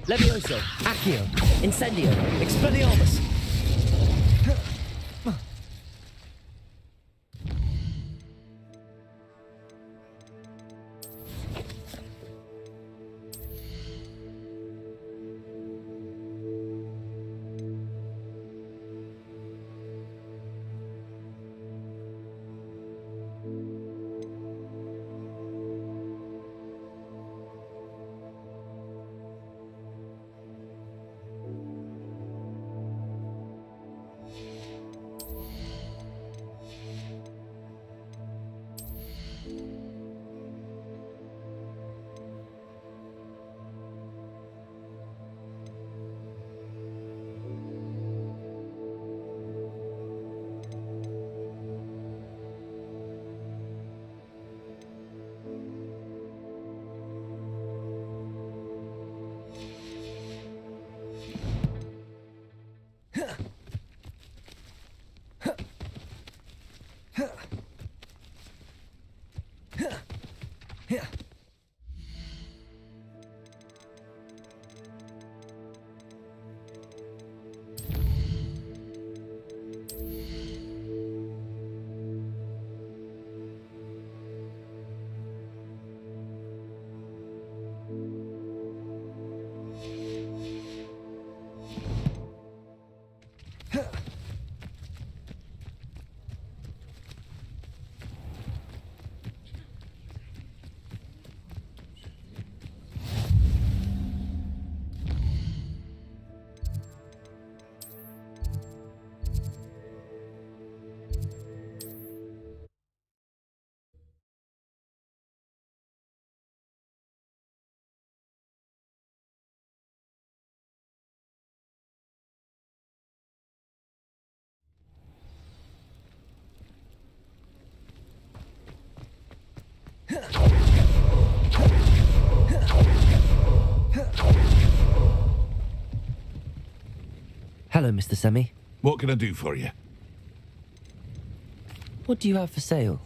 Levioso, Accio, Incendio, Expelliarmus. Hello, Mr. Semi. What can I do for you? What do you have for sale?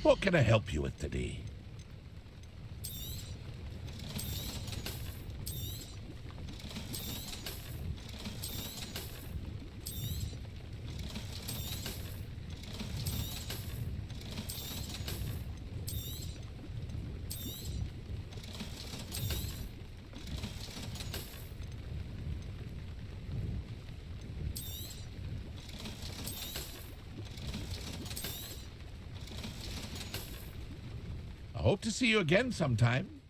What can I help you with today? I hope to see you again sometime.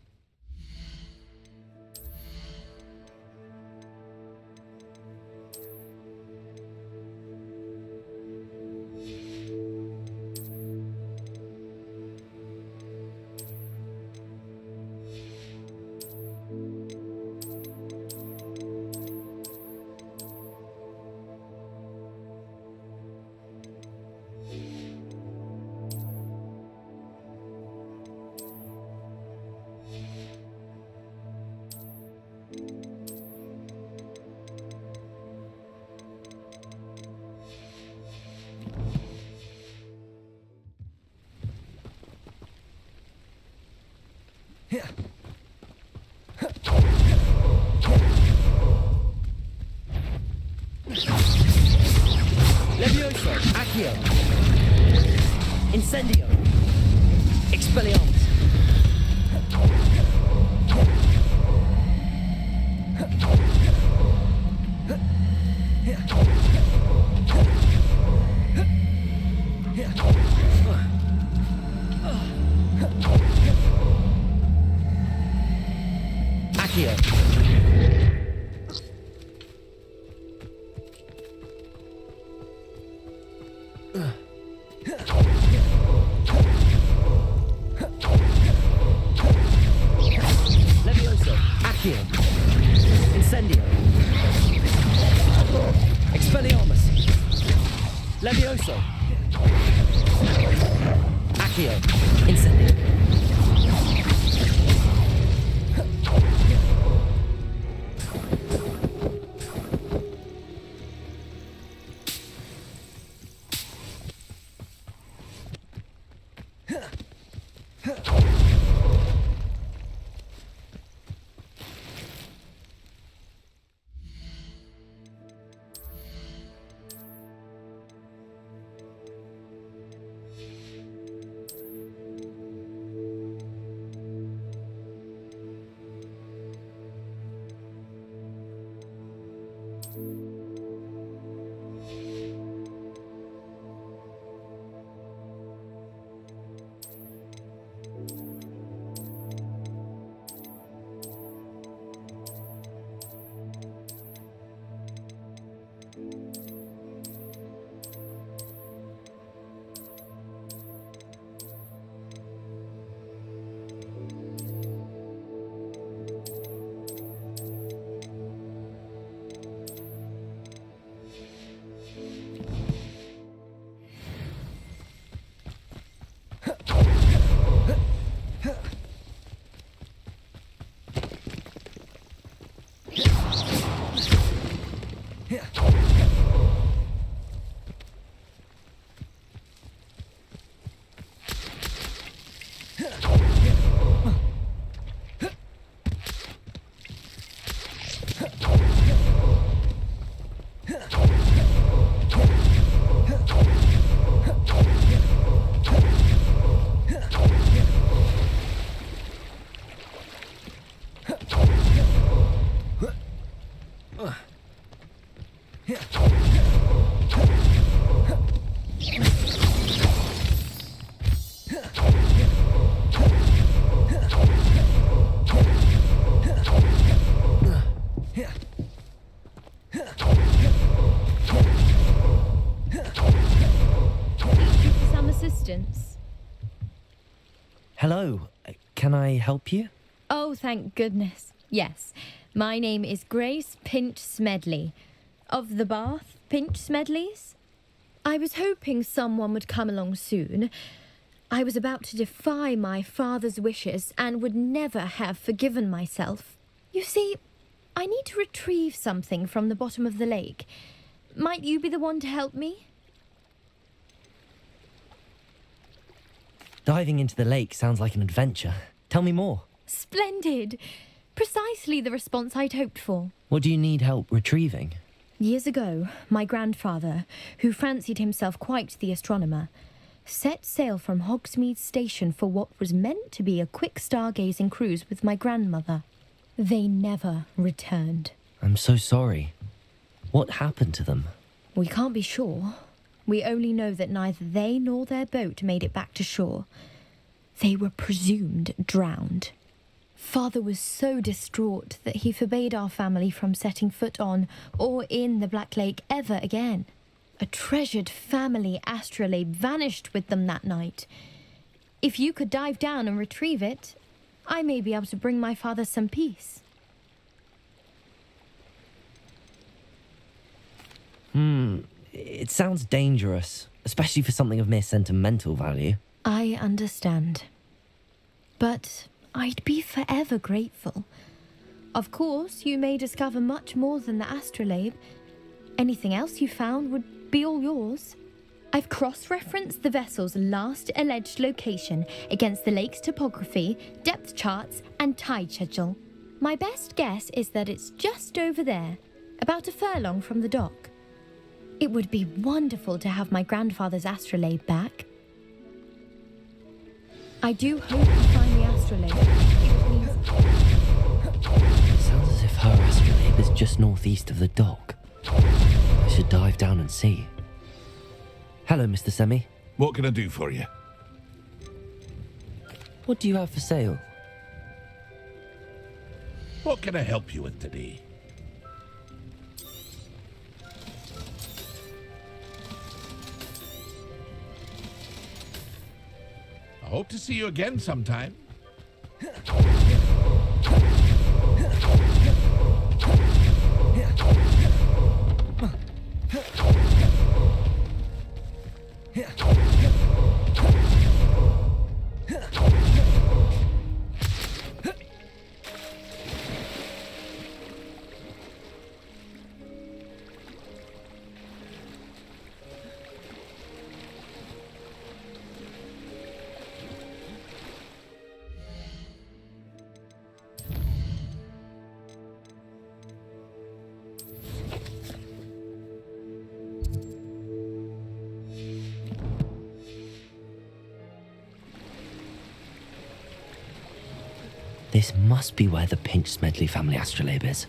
Levioso, Accio, Incendio, Expelliarmus. Accio. Levioso, Accio, Incendio, Expelliarmus. Levioso, Accio, Incendio. Hello, can I help you? Oh, thank goodness. Yes, my name is Grace Pinch Smedley, of the Bath Pinch Smedleys. I was hoping someone would come along soon. I was about to defy my father's wishes and would never have forgiven myself. You see, I need to retrieve something from the bottom of the lake. Might you be the one to help me? Diving into the lake sounds like an adventure. Tell me more. Splendid! Precisely the response I'd hoped for. What do you need help retrieving? Years ago, my grandfather, who fancied himself quite the astronomer, set sail from Hogsmeade Station for what was meant to be a quick stargazing cruise with my grandmother. They never returned. I'm so sorry. What happened to them? We can't be sure. We only know that neither they nor their boat made it back to shore. They were presumed drowned. Father was so distraught that he forbade our family from setting foot on or in the Black Lake ever again. A treasured family astrolabe vanished with them that night. If you could dive down and retrieve it, I may be able to bring my father some peace. It sounds dangerous, especially for something of mere sentimental value. I understand. But I'd be forever grateful. Of course, you may discover much more than the astrolabe. Anything else you found would be all yours. I've cross-referenced the vessel's last alleged location against the lake's topography, depth charts, and tide schedule. My best guess is that it's just over there, about a furlong from the dock. It would be wonderful to have my grandfather's astrolabe back. I do hope you find the astrolabe. It sounds as if her astrolabe is just northeast of the dock. I should dive down and see. Hello, Mr. Semi. What can I do for you? What do you have for sale? What can I help you with today? I hope to see you again sometime. This must be where the Pinch Smedley family astrolabe is.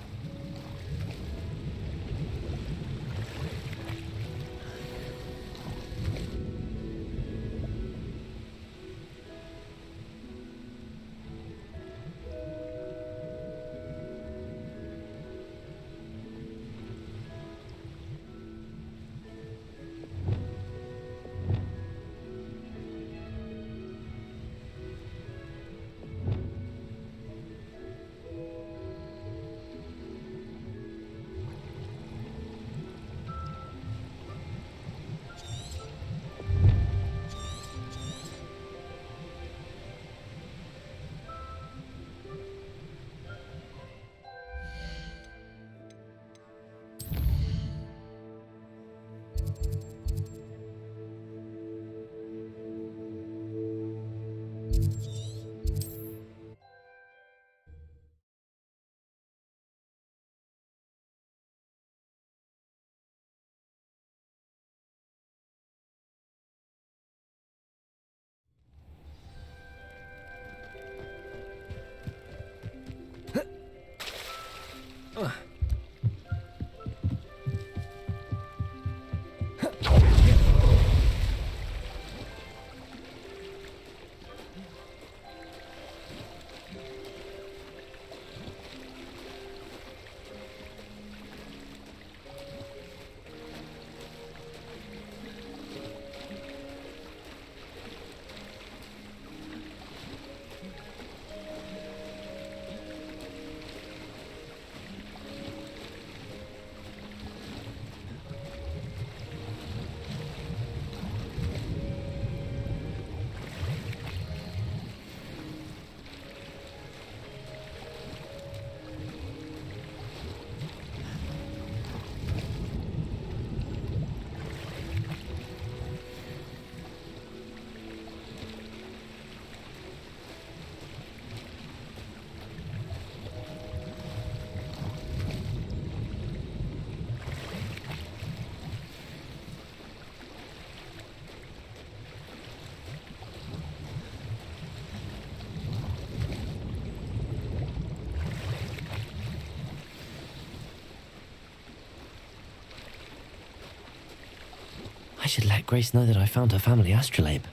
I should let Grace know that I found her family astrolabe.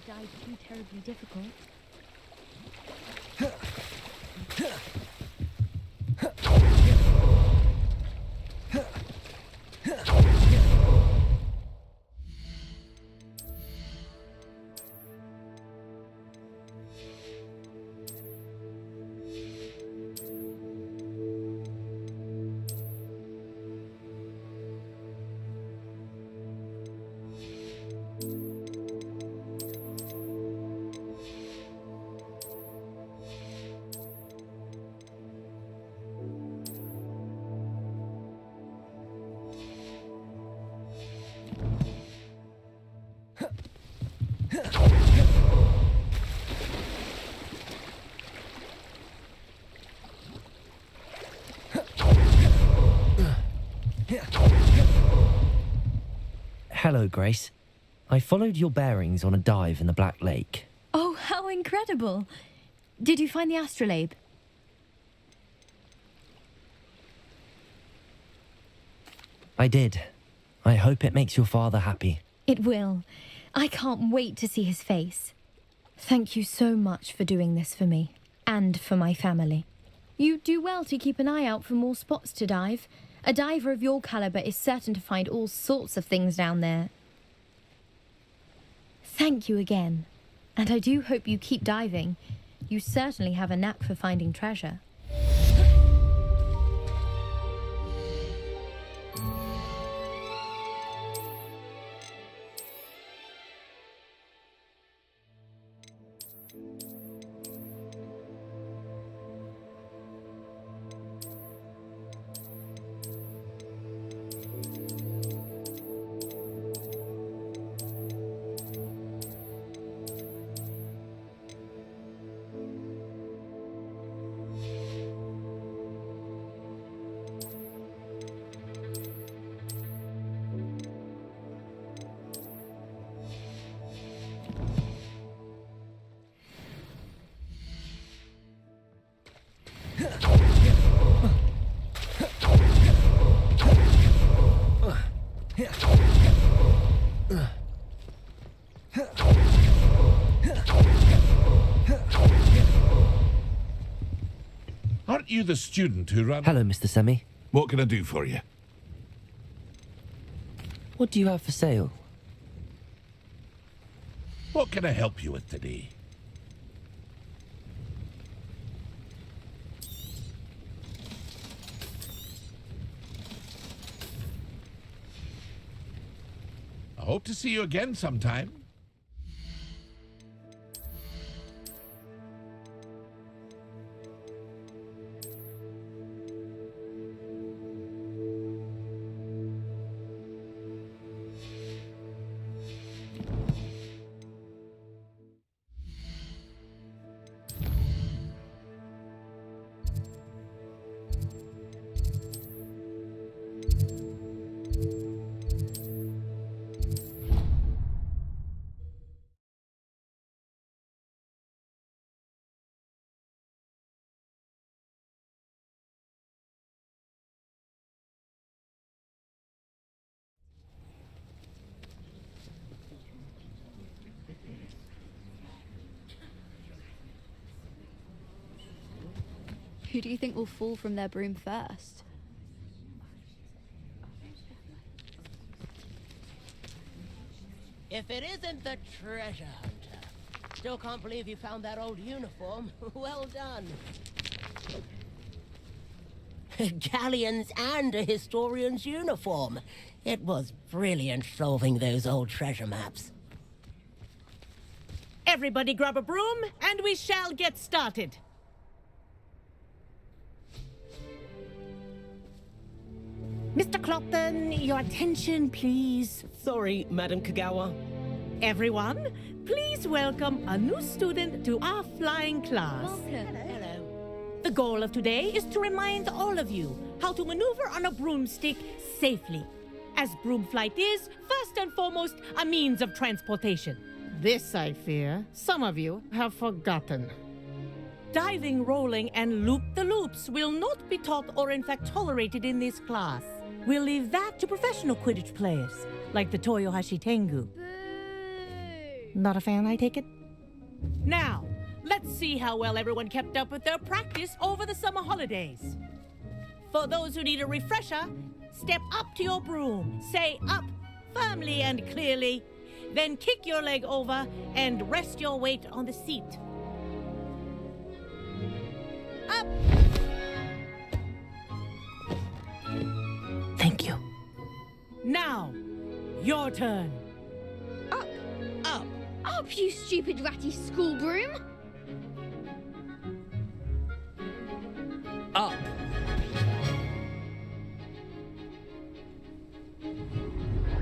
Dive too terribly difficult. Hello, Grace. I followed your bearings on a dive in the Black Lake. Oh, how incredible! Did you find the astrolabe? I did. I hope it makes your father happy. It will. I can't wait to see his face. Thank you so much for doing this for me and for my family. You do well to keep an eye out for more spots to dive. A diver of your caliber is certain to find all sorts of things down there. Thank you again. And I do hope you keep diving. You certainly have a knack for finding treasure. Aren't you the student who ran... Hello, Mr. Semi. What can I do for you? What do you have for sale? What can I help you with today? I hope to see you again sometime. Who do you think will fall from their broom first? If it isn't the treasure hunter. Still can't believe you found that old uniform. Well done. Galleons and a historian's uniform. It was brilliant solving those old treasure maps. Everybody grab a broom, and we shall get started. Mr. Clopton, your attention, please. Sorry, Madam Kagawa. Everyone, please welcome a new student to our flying class. Welcome. Hello. The goal of today is to remind all of you how to maneuver on a broomstick safely, as broom flight is, first and foremost, a means of transportation. This, I fear, some of you have forgotten. Diving, rolling, and loop-the-loops will not be taught or in fact tolerated in this class. We'll leave that to professional Quidditch players, like the Toyohashi Tengu. Not a fan, I take it? Now, let's see how well everyone kept up with their practice over the summer holidays. For those who need a refresher, step up to your broom, say up firmly and clearly, then kick your leg over and rest your weight on the seat. Up! Thank you. Now, your turn. Up! Up! Up, you stupid ratty school broom! Up!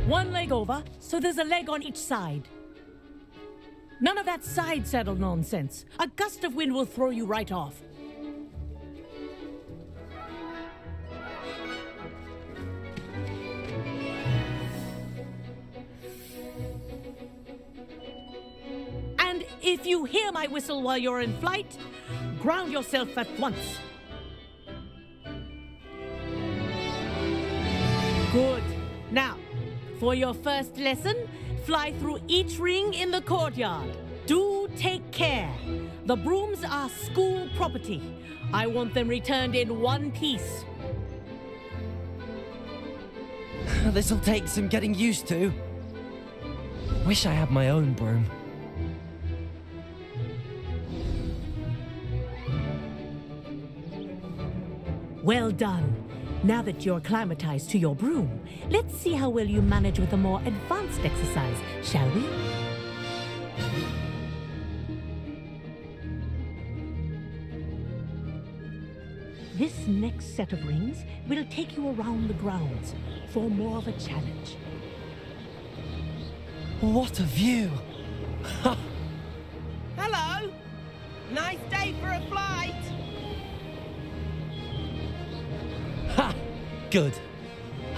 One leg over, so there's a leg on each side. None of that side saddle nonsense. A gust of wind will throw you right off. And if you hear my whistle while you're in flight, ground yourself at once. Good. Now, for your first lesson, fly through each ring in the courtyard. Do take care. The brooms are school property. I want them returned in one piece. This'll take some getting used to. Wish I had my own broom. Well done. Now that you're acclimatized to your broom, let's see how well you manage with a more advanced exercise, shall we? This next set of rings will take you around the grounds for more of a challenge. What a view! Hello! Nice day for a flight! Ha! Good.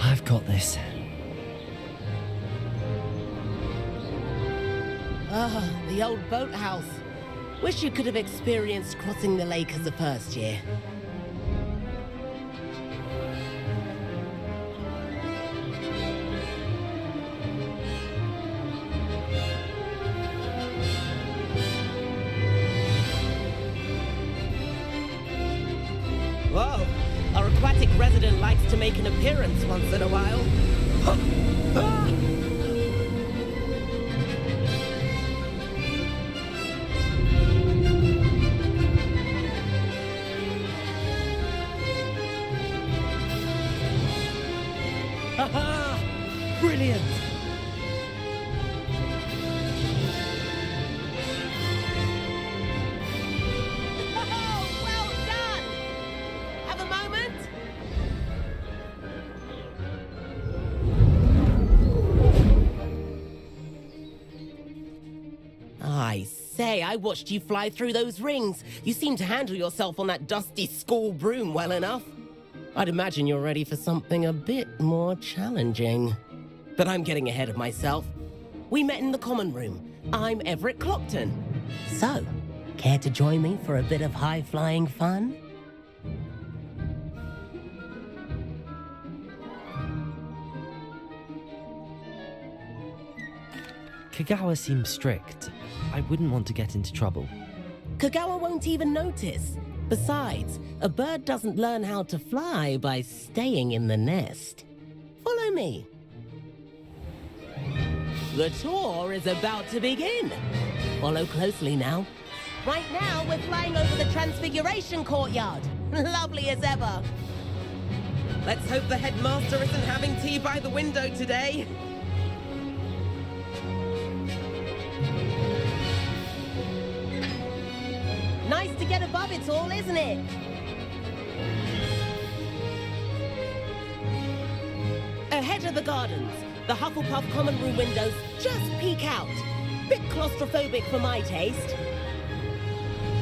I've got this. Ah, the old boathouse. Wish you could have experienced crossing the lake as a first year. Whoa, our aquatic resident likes to make an appearance once in a while. Ha-ha! Brilliant! Oh, well done! Have a moment? I say, I watched you fly through those rings. You seem to handle yourself on that dusty school broom well enough. I'd imagine you're ready for something a bit more challenging. But I'm getting ahead of myself. We met in the common room. I'm Everett Clopton. So, care to join me for a bit of high-flying fun? Kagawa seems strict. I wouldn't want to get into trouble. Kagawa won't even notice. Besides, a bird doesn't learn how to fly by staying in the nest. Follow me. The tour is about to begin. Follow closely now. Right now, we're flying over the Transfiguration Courtyard. Lovely as ever. Let's hope the headmaster isn't having tea by the window today. Nice to get above it all, isn't it? Ahead of the gardens, the Hufflepuff common room windows just peek out. Bit claustrophobic for my taste.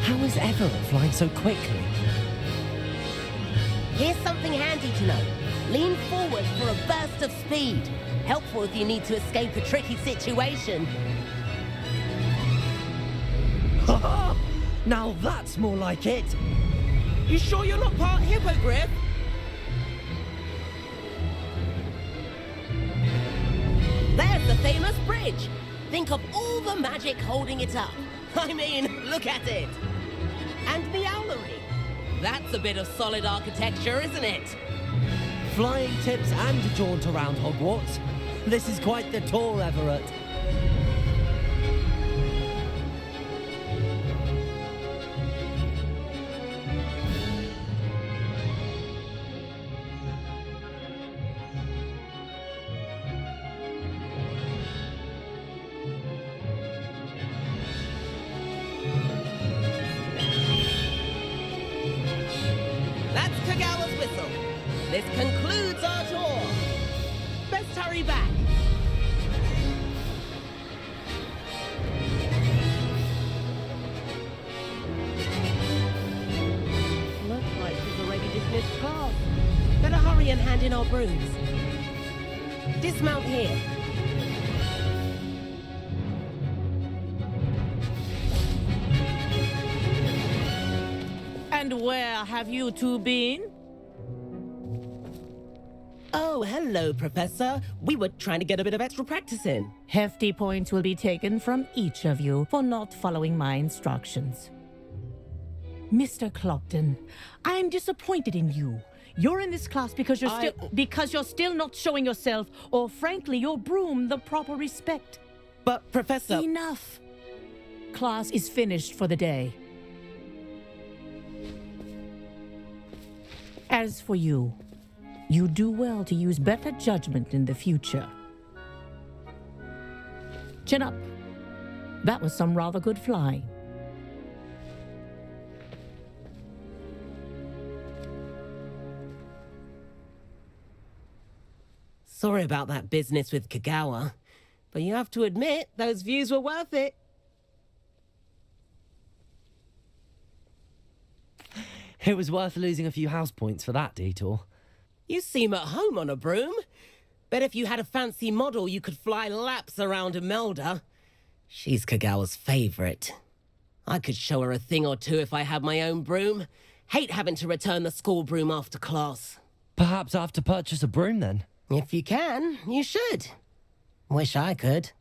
How is Everett flying so quickly? Here's something handy to know. Lean forward for a burst of speed. Helpful if you need to escape a tricky situation. Now that's more like it! You sure you're not part hippogriff? There's the famous bridge. Think of all the magic holding it up. I mean, look at it. And the owlery. That's a bit of solid architecture, isn't it? Flying tips and a jaunt around Hogwarts. This is quite the tour, Everett. That's Kagawa's whistle. This concludes our tour. Best hurry back. Looks like we've already dismissed class. Better hurry and hand in our brooms. Dismount here. And where have you two been? Oh, hello, Professor. We were trying to get a bit of extra practice in. Hefty points will be taken from each of you for not following my instructions. Mr. Clopton, I'm disappointed in you. You're in this class because you're still not showing yourself, or frankly, your broom, the proper respect. But, Professor... Enough. Class is finished for the day. As for you, you do well to use better judgment in the future. Chin up. That was some rather good flying. Sorry about that business with Kagawa, but you have to admit those views were worth it. It was worth losing a few house points for that detour. You seem at home on a broom. Bet if you had a fancy model, you could fly laps around Imelda. She's Kagawa's favorite. I could show her a thing or two if I had my own broom. Hate having to return the school broom after class. Perhaps I have to purchase a broom then. If you can, you should. Wish I could.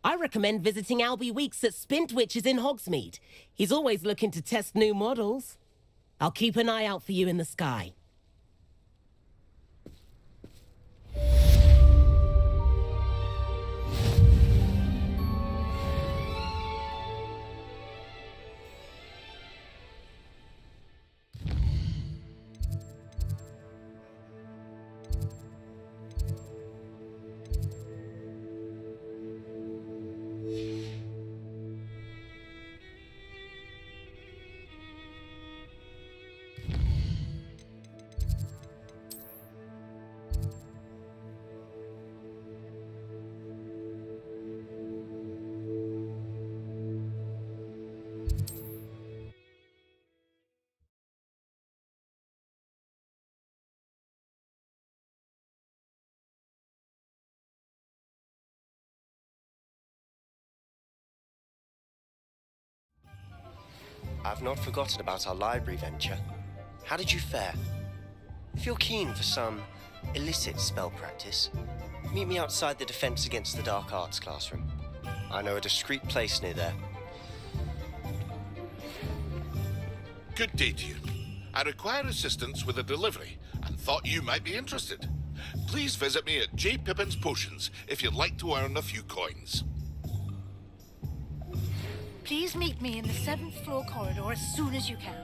I recommend visiting Albie Weeks at Spintwitches in Hogsmeade. He's always looking to test new models. I'll keep an eye out for you in the sky. I've not forgotten about our library venture. How did you fare? If you're keen for some illicit spell practice, meet me outside the Defense Against the Dark Arts classroom. I know a discreet place near there. Good day to you. I require assistance with a delivery and thought you might be interested. Please visit me at J. Pippin's Potions if you'd like to earn a few coins. Please meet me in the 7th floor corridor as soon as you can.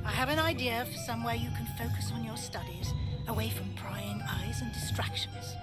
I have an idea for somewhere you can focus on your studies, away from prying eyes and distractions.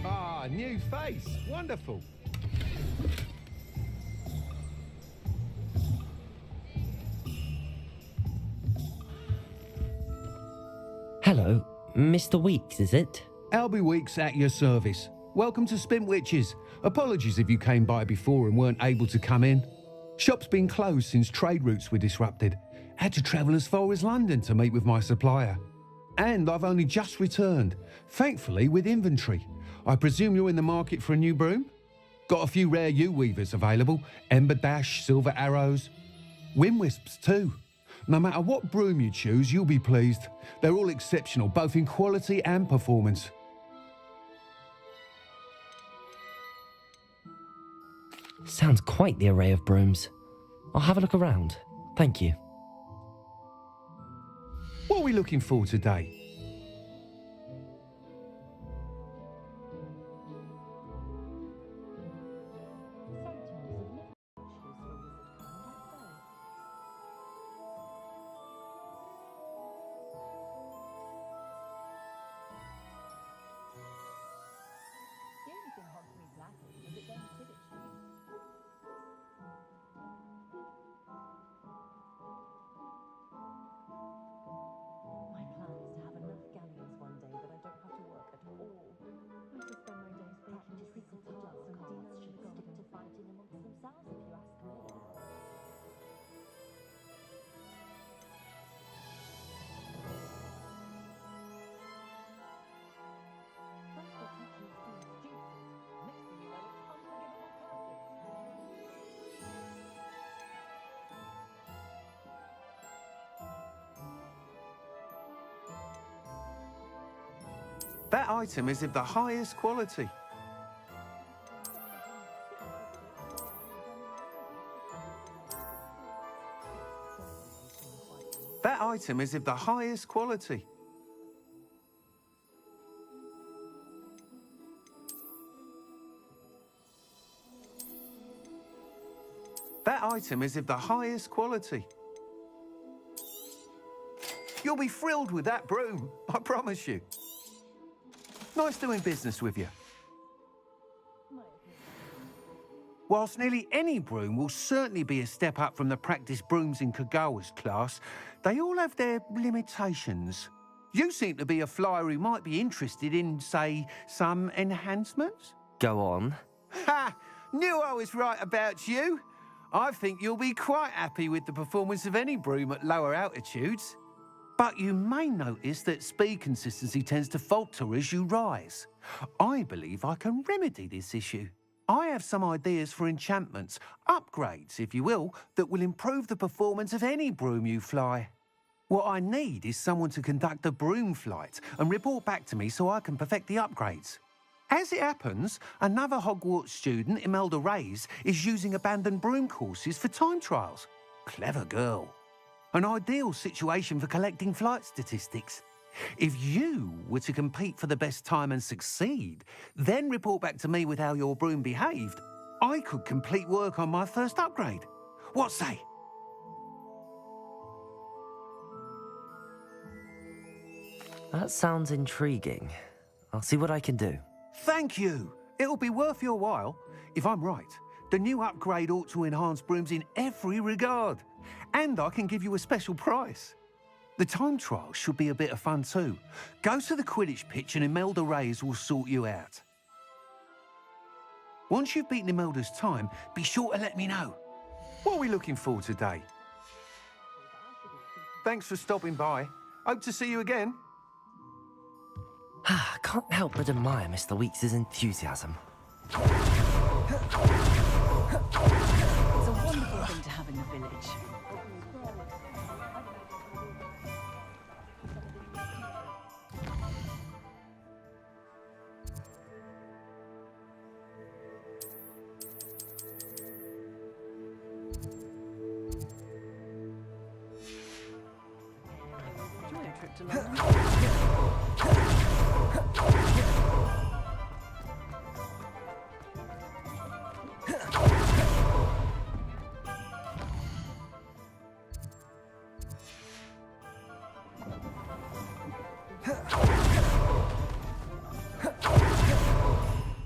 Ah, new face. Wonderful. Hello, Mr. Weeks, is it? Albie Weeks at your service. Welcome to Spintwitches. Apologies if you came by before and weren't able to come in. Shop's been closed since trade routes were disrupted. Had to travel as far as London to meet with my supplier. And I've only just returned, thankfully with inventory. I presume you're in the market for a new broom? Got a few rare U-weavers available, Ember Dash, Silver Arrows, Wind Wisps too. No matter what broom you choose, you'll be pleased. They're all exceptional, both in quality and performance. Sounds quite the array of brooms. I'll have a look around. Thank you. What are we looking for today? That item is of the highest quality. That item is of the highest quality. That item is of the highest quality. You'll be thrilled with that broom, I promise you. Nice doing business with you. Whilst nearly any broom will certainly be a step up from the practice brooms in Kagawa's class, they all have their limitations. You seem to be a flyer who might be interested in, say, some enhancements? Go on. Ha! Knew I was right about you. I think you'll be quite happy with the performance of any broom at lower altitudes. But you may notice that speed consistency tends to falter as you rise. I believe I can remedy this issue. I have some ideas for enchantments, upgrades, if you will, that will improve the performance of any broom you fly. What I need is someone to conduct a broom flight and report back to me so I can perfect the upgrades. As it happens, another Hogwarts student, Imelda Reyes, is using abandoned broom courses for time trials. Clever girl. An ideal situation for collecting flight statistics. If you were to compete for the best time and succeed, then report back to me with how your broom behaved, I could complete work on my first upgrade. What say? That sounds intriguing. I'll see what I can do. Thank you. It'll be worth your while. If I'm right, the new upgrade ought to enhance brooms in every regard. And I can give you a special price. The time trial should be a bit of fun too. Go to the Quidditch pitch and Imelda Reyes will sort you out. Once you've beaten Imelda's time, be sure to let me know. What are we looking for today? Thanks for stopping by. Hope to see you again. I can't help but admire Mr. Weeks' enthusiasm. It's a wonderful thing to have in the village. Enjoy a trip to London.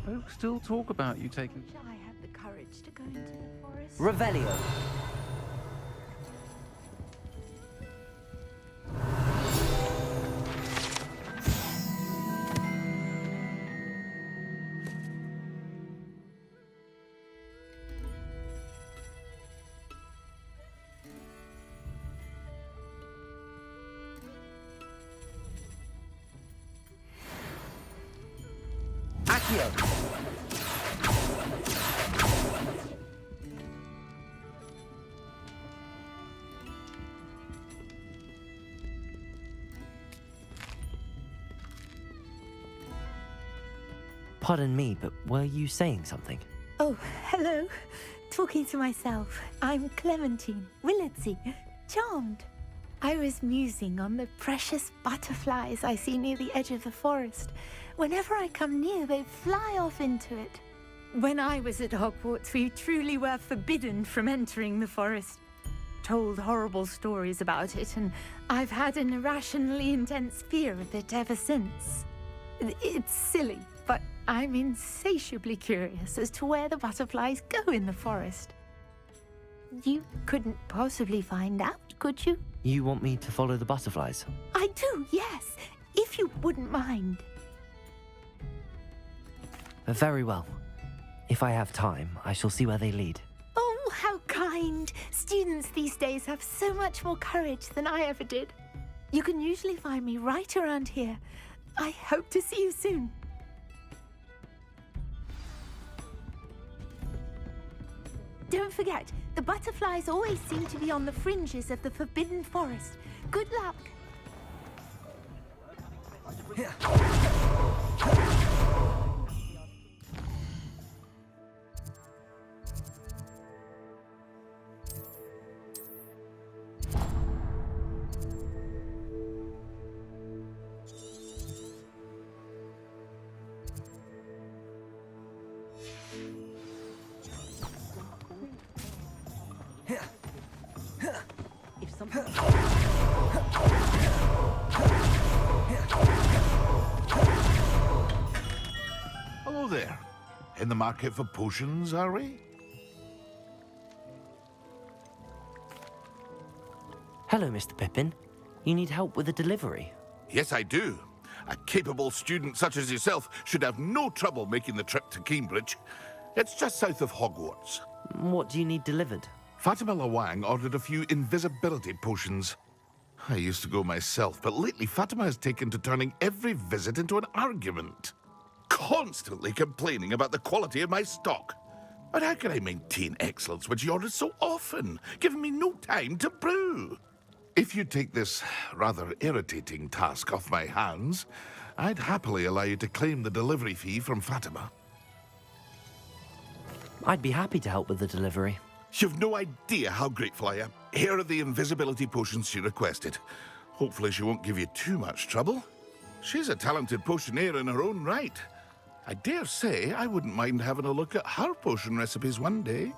Folks still talk about you taking... I had the courage to go into the forest. Revelio. Accio. Pardon me, but were you saying something? Oh, hello. Talking to myself. I'm Clementine, Willardsey, charmed. I was musing on the precious butterflies I see near the edge of the forest. Whenever I come near, they fly off into it. When I was at Hogwarts, we truly were forbidden from entering the forest. Told horrible stories about it, and I've had an irrationally intense fear of it ever since. It's silly, but I'm insatiably curious as to where the butterflies go in the forest. You couldn't possibly find out, could you? You want me to follow the butterflies? I do, yes, if you wouldn't mind. Very well. If I have time, I shall see where they lead. Oh, how kind. Students these days have so much more courage than I ever did. You can usually find me right around here. I hope to see you soon. Don't forget, the butterflies always seem to be on the fringes of the Forbidden Forest. Good luck. If something... Hello there. In the market for potions, are we? Hello, Mr. Pippin. You need help with a delivery? Yes, I do. A capable student such as yourself should have no trouble making the trip to Cambridge. It's just south of Hogwarts. What do you need delivered? Fatima Lawang ordered a few invisibility potions. I used to go myself, but lately Fatima has taken to turning every visit into an argument. Constantly complaining about the quality of my stock. But how can I maintain excellence when she orders so often, giving me no time to brew? If you take this rather irritating task off my hands, I'd happily allow you to claim the delivery fee from Fatima. I'd be happy to help with the delivery. You've no idea how grateful I am. Here are the invisibility potions she requested. Hopefully she won't give you too much trouble. She's a talented potioneer in her own right. I dare say I wouldn't mind having a look at her potion recipes one day.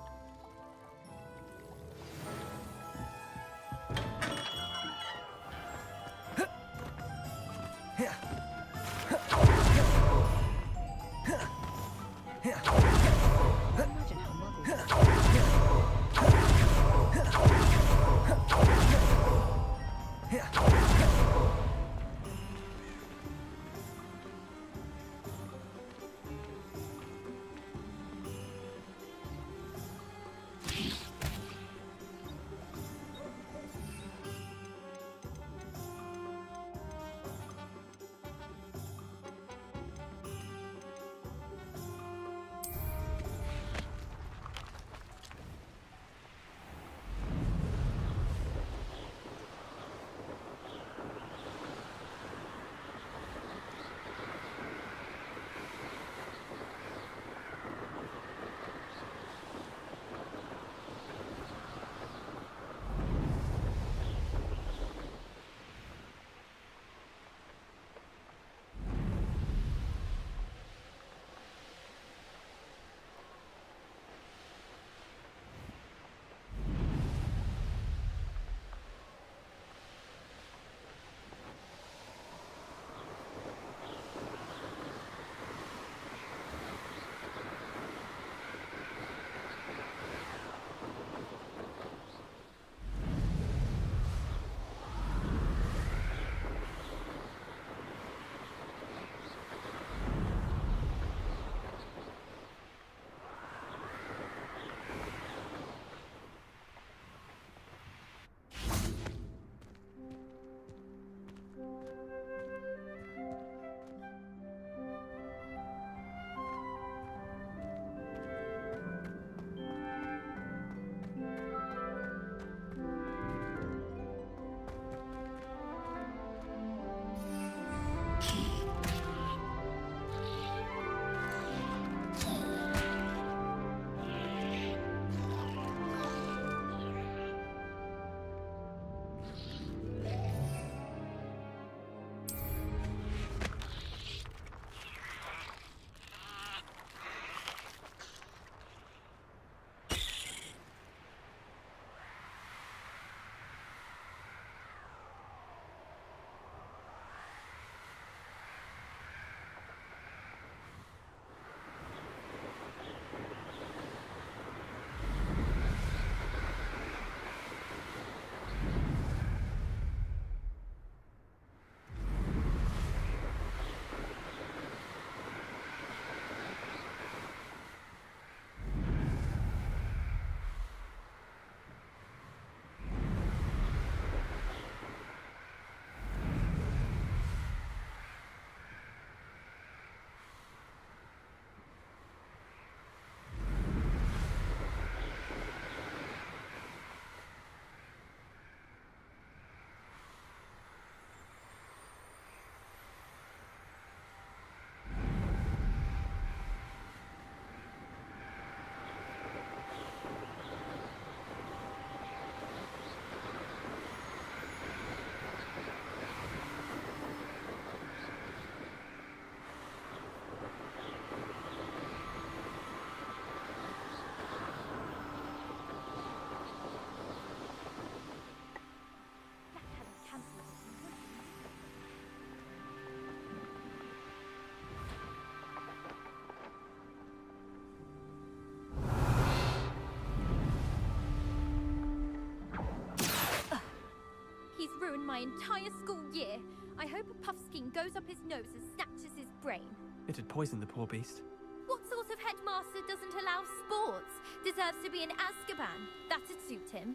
Ruined my entire school year. I hope a puffskein goes up his nose and snatches his brain. It'd poison the poor beast. What sort of headmaster doesn't allow sports? Deserves to be in Azkaban. That'd suit him.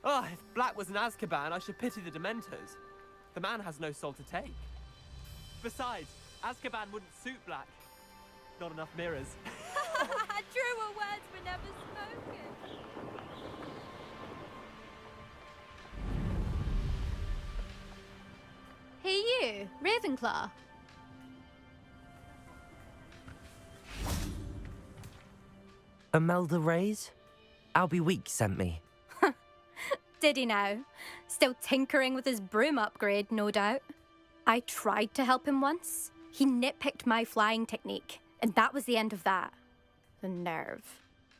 Ah, if Black was in Azkaban, I should pity the Dementors. The man has no soul to take. Besides, Azkaban wouldn't suit Black. Not enough mirrors. Truer words were never spoken. Hey you, Ravenclaw. Imelda Reyes? Albie Weeks sent me. did he now? Still tinkering with his broom upgrade, no doubt. I tried to help him once. He nitpicked my flying technique, and that was the end of that. The nerve.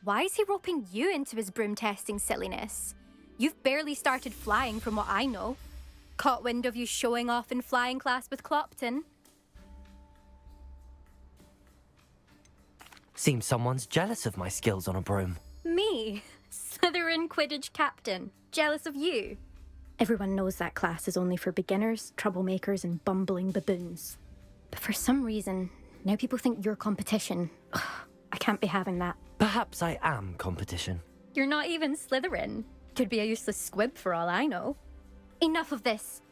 Why is he roping you into his broom testing silliness? You've barely started flying from what I know. Caught wind of you showing off in flying class with Clopton. Seems someone's jealous of my skills on a broom. Me? Slytherin Quidditch captain. Jealous of you? Everyone knows that class is only for beginners, troublemakers, and bumbling baboons. But for some reason, now people think you're competition. Ugh, I can't be having that. Perhaps I am competition. You're not even Slytherin. Could be a useless squib for all I know. Enough of this.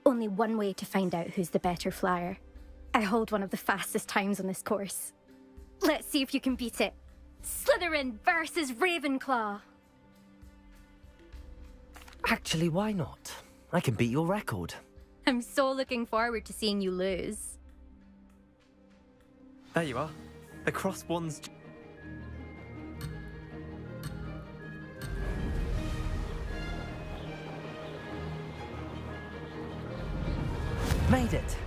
Only one way to find out who's the better flyer. I hold one of the fastest times on this course. Let's see if you can beat it. Slytherin versus Ravenclaw. Actually, why not? I can beat your record. I'm so looking forward to seeing you lose. There you are. The cross one's... Made it.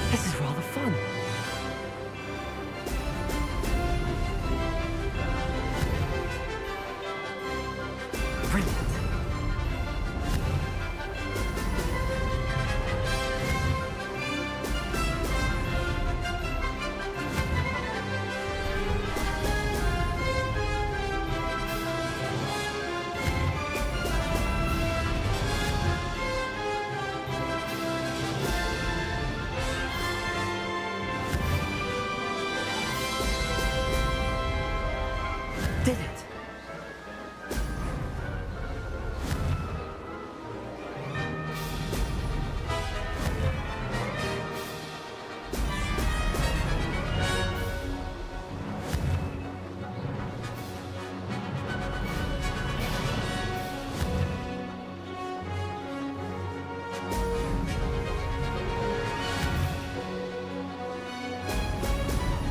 This is rather fun. Brilliant. Did it.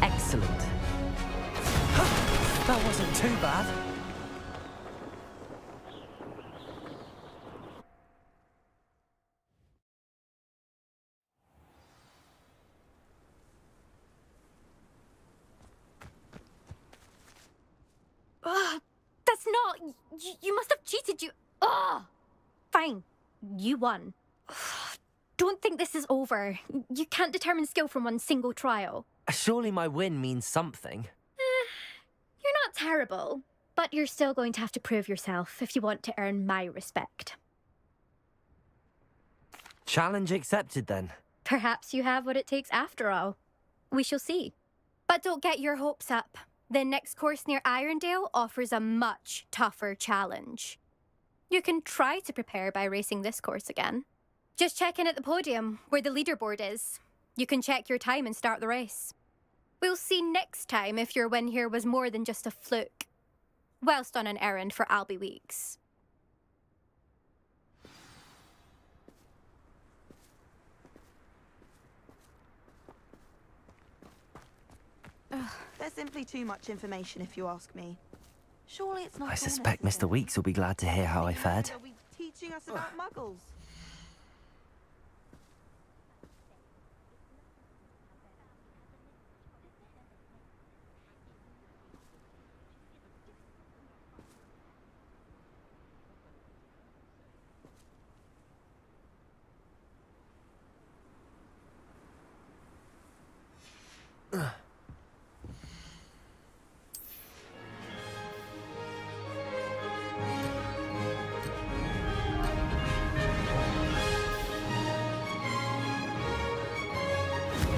Excellent. That wasn't too bad. Ugh, that's not... You must have cheated, you... Ugh! Fine. You won. Ugh, don't think this is over. You can't determine skill from one single trial. Surely my win means something. You're not terrible, but you're still going to have to prove yourself if you want to earn my respect. Challenge accepted then. Perhaps you have what it takes after all. We shall see. But don't get your hopes up. The next course near Irondale offers a much tougher challenge. You can try to prepare by racing this course again. Just check in at the podium, where the leaderboard is. You can check your time and start the race. We'll see next time if your win here was more than just a fluke. Whilst on an errand for Albie Weeks. There's simply too much information, if you ask me. Surely it's not. I suspect Mr. Weeks will be glad to hear how I fared. They'll be teaching us about muggles.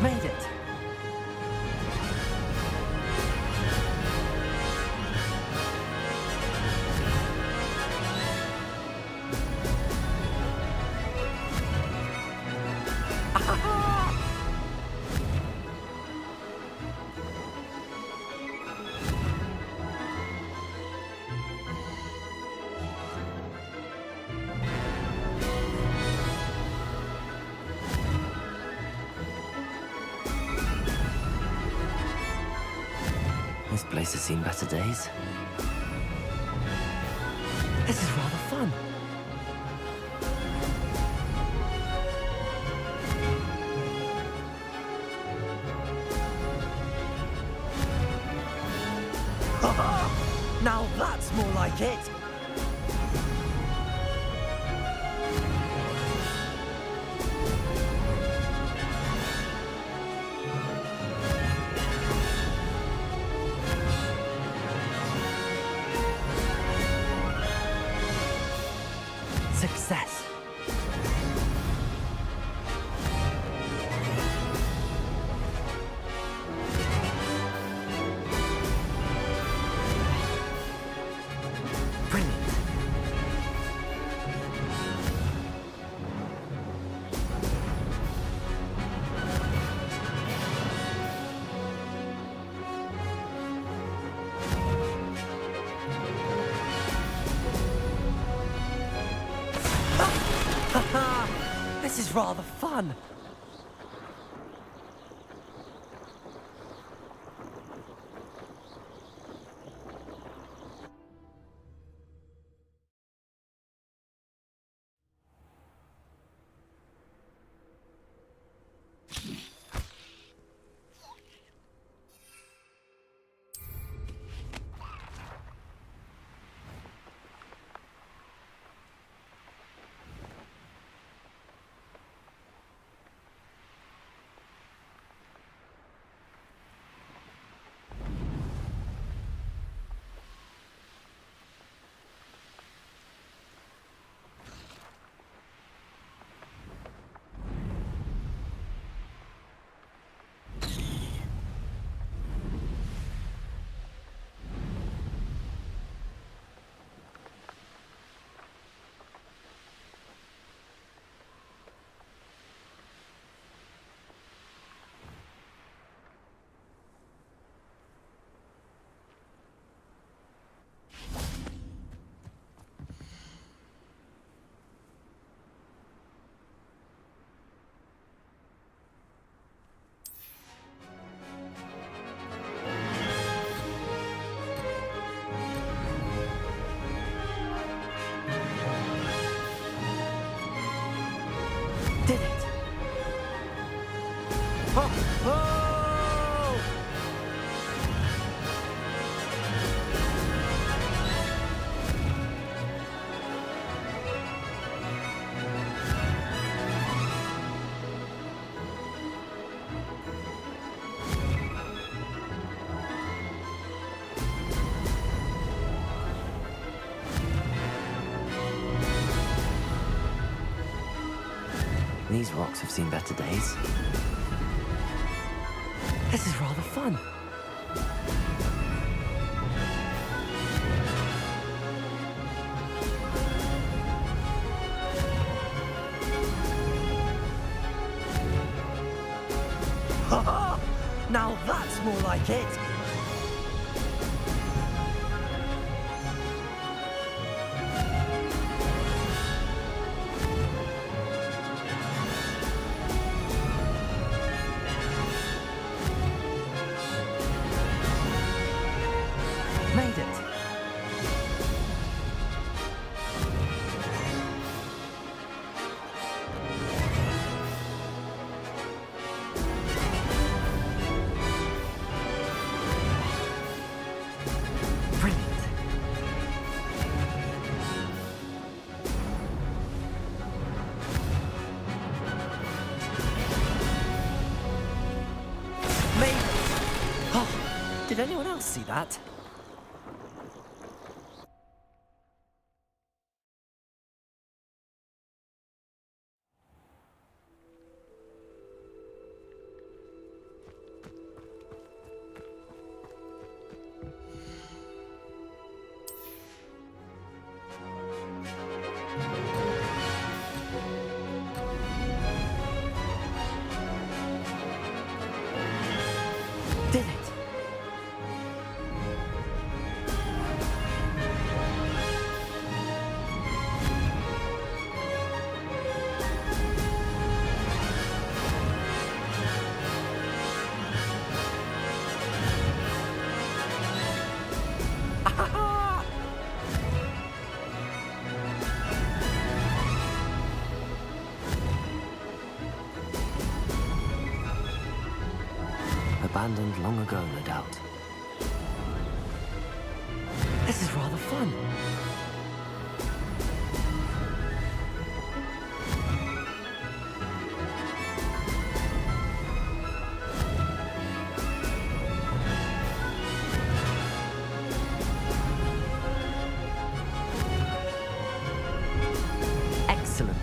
Made it. This place has seen better days. This is rather fun. Now that's more like it. Success. Brilliant. This is rather fun. Did it. Oh, oh! These rocks have seen better days. This is rather fun. Ha ha! Now that's more like it. Made it. Brilliant. Made it. Oh, did anyone else see that? Did it. Abandoned long ago, no doubt. This is rather fun. Excellent.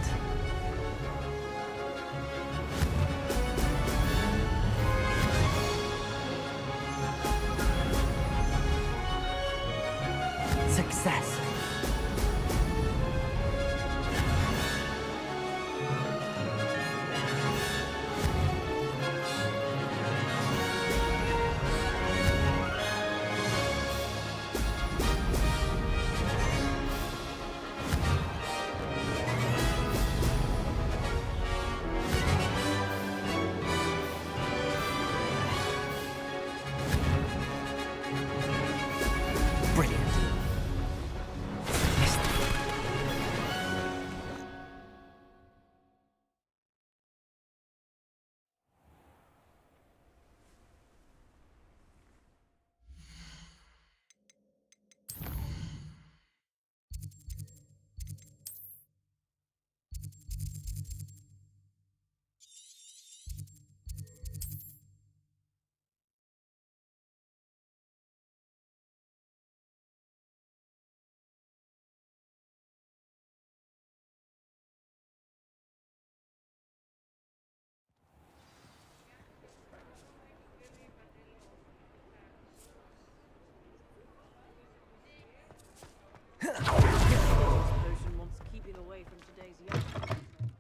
Success. Brilliant.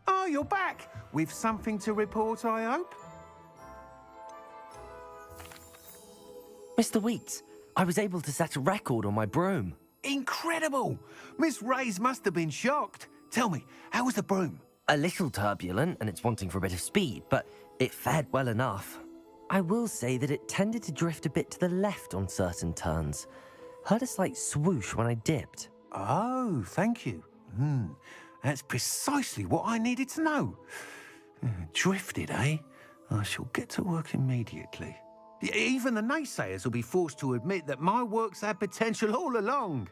Oh, you're back! With something to report, I hope? Mr. Weeks, I was able to set a record on my broom. Incredible! Miss Reyes must have been shocked. Tell me, how was the broom? A little turbulent, and it's wanting for a bit of speed, but it fared well enough. I will say that it tended to drift a bit to the left on certain turns. Heard a slight swoosh when I dipped. Oh, thank you. That's precisely what I needed to know. Drifted, eh? I shall get to work immediately. Even the naysayers will be forced to admit that my work's had potential all along.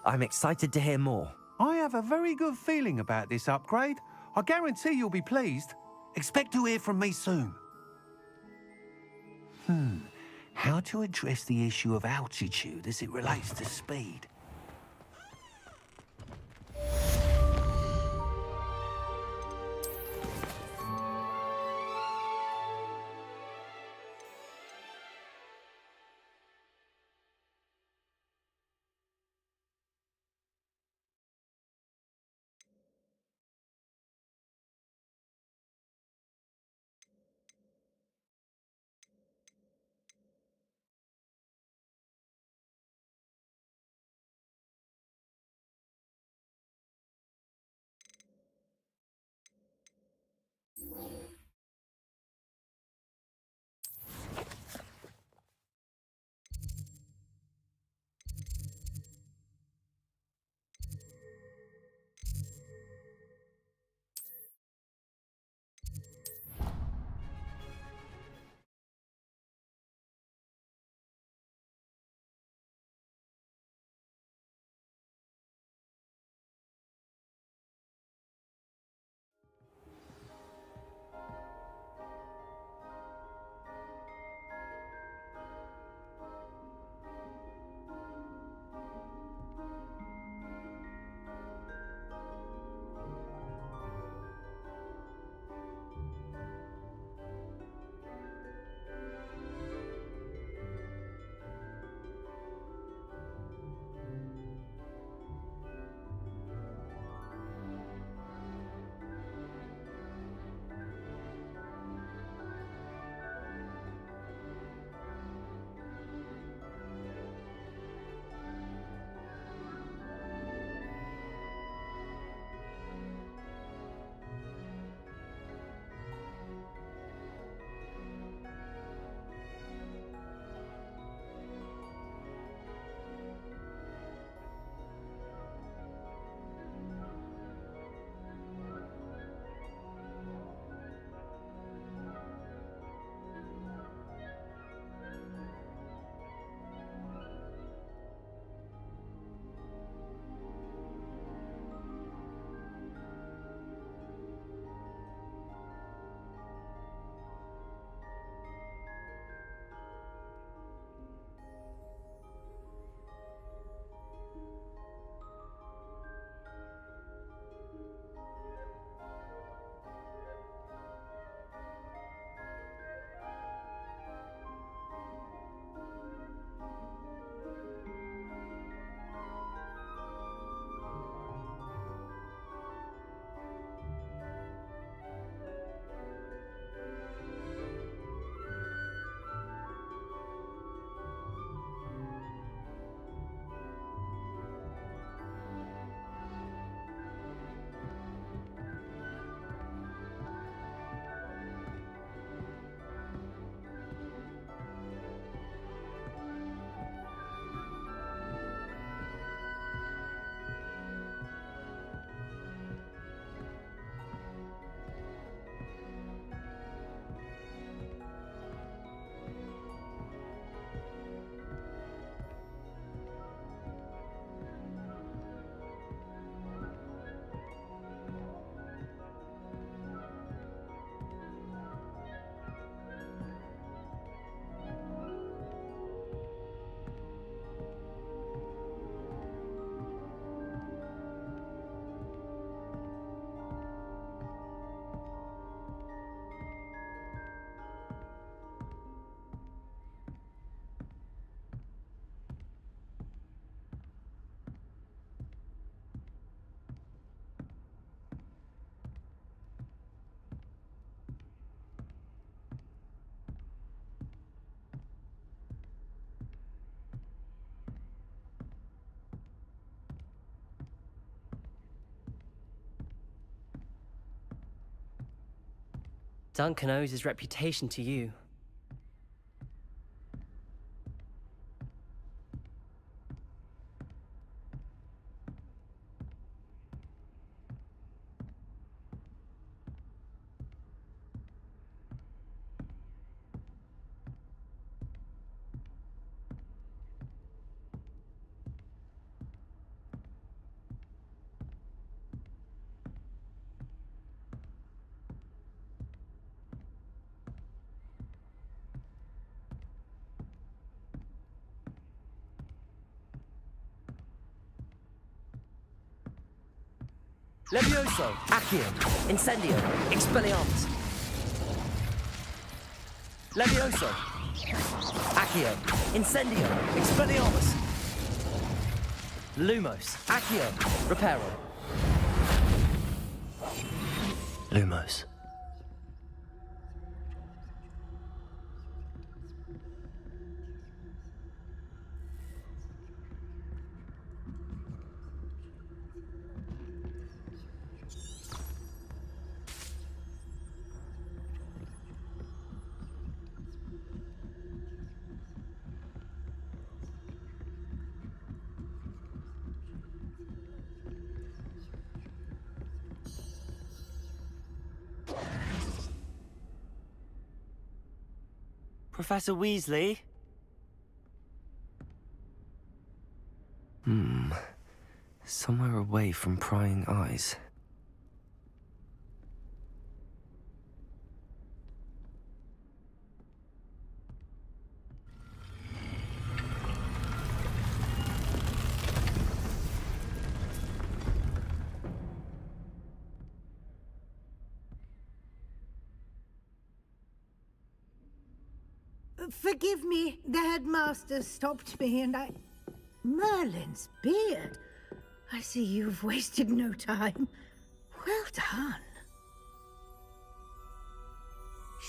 I'm excited to hear more. I have a very good feeling about this upgrade. I guarantee you'll be pleased. Expect to hear from me soon. How to address the issue of altitude as it relates to speed? Duncan owes his reputation to you. Levioso, Accio, Incendio, Expelliarmus. Levioso, Accio, Incendio, Expelliarmus. Lumos, Accio, Reparo. Lumos. Professor Weasley? Somewhere away from prying eyes. Forgive me, the headmaster stopped me and I... Merlin's beard. I see you've wasted no time. Well done.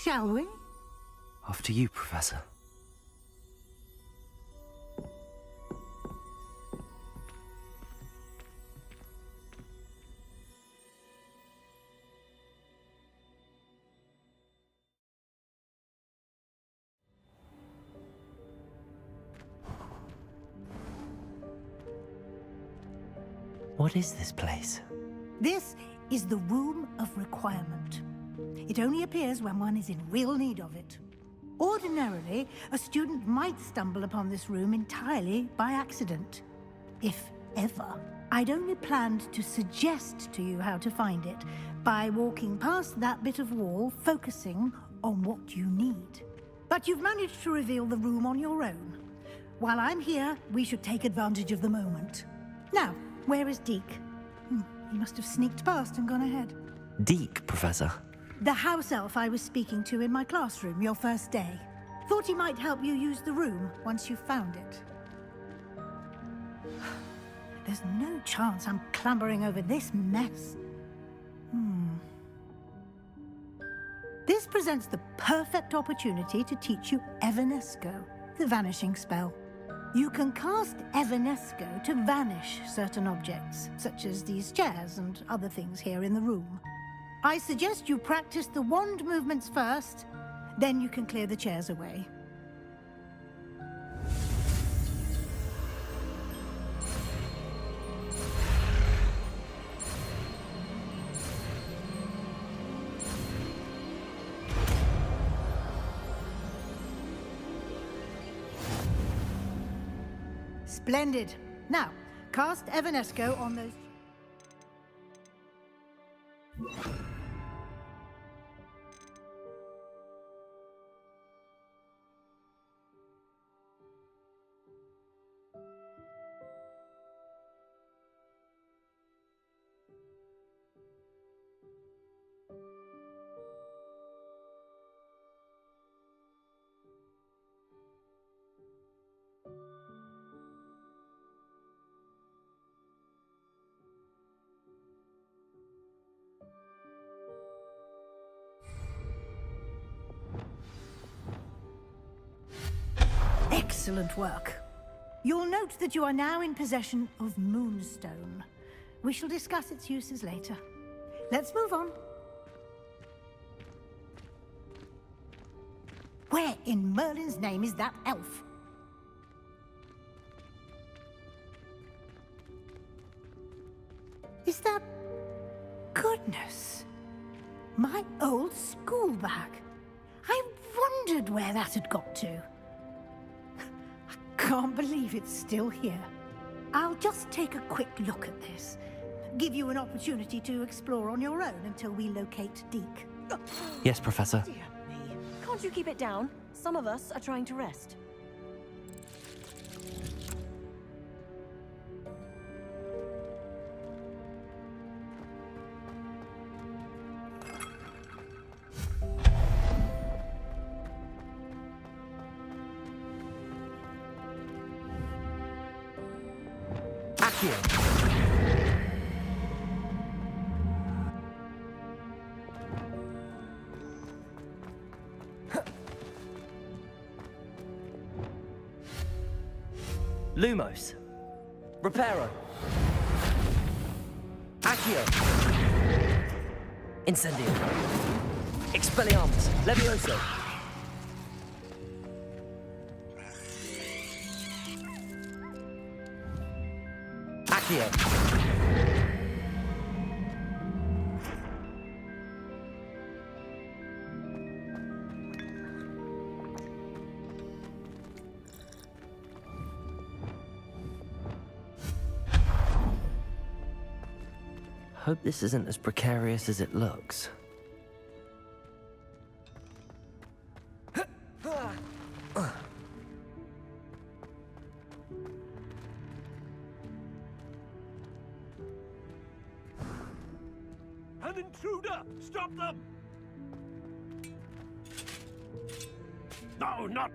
Shall we? After you, Professor. What is this place? This is the Room of Requirement. It only appears when one is in real need of it. Ordinarily, a student might stumble upon this room entirely by accident. If ever. I'd only planned to suggest to you how to find it by walking past that bit of wall, focusing on what you need. But you've managed to reveal the room on your own. While I'm here, we should take advantage of the moment. Now, where is Deke? He must have sneaked past and gone ahead. Deke, Professor. The house elf I was speaking to in my classroom your first day. Thought he might help you use the room once you found it. There's no chance I'm clambering over this mess. This presents the perfect opportunity to teach you Evanesco, the vanishing spell. You can cast Evanesco to vanish certain objects, such as these chairs and other things here in the room. I suggest you practice the wand movements first, then you can clear the chairs away. Splendid. Now, cast Evanesco on those... Excellent work. You'll note that you are now in possession of Moonstone. We shall discuss its uses later. Let's move on. Where in Merlin's name is that elf? Is that... Goodness. My old school bag. I wondered where that had got to. I can't believe it's still here. I'll just take a quick look at this. Give you an opportunity to explore on your own until we locate Deke. Yes, Professor. Dear me. Can't you keep it down? Some of us are trying to rest. Lumos. Reparo. Accio. Incendio. Expelliarmus. Levioso. Accio. Hope this isn't as precarious as it looks. An intruder! Stop them! No, not...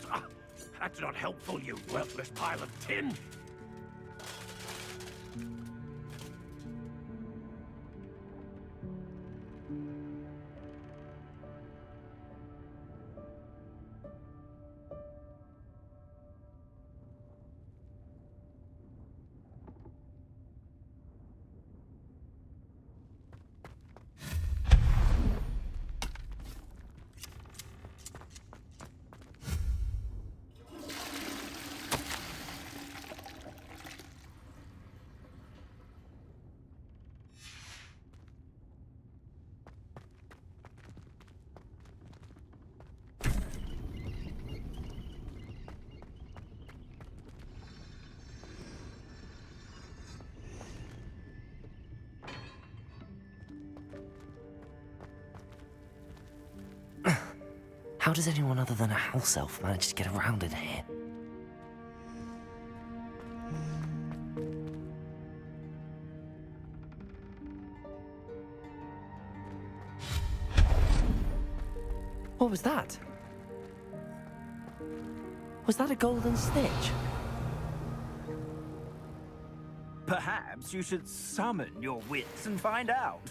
that's not helpful, you worthless pile of tin! How does anyone other than a house elf manage to get around in here? What was that? Was that a golden snitch? Perhaps you should summon your wits and find out.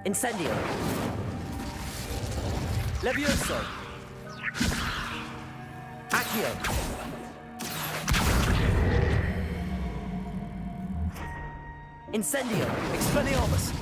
Incendio. Levioso. Accio. Incendio. Expelliarmus.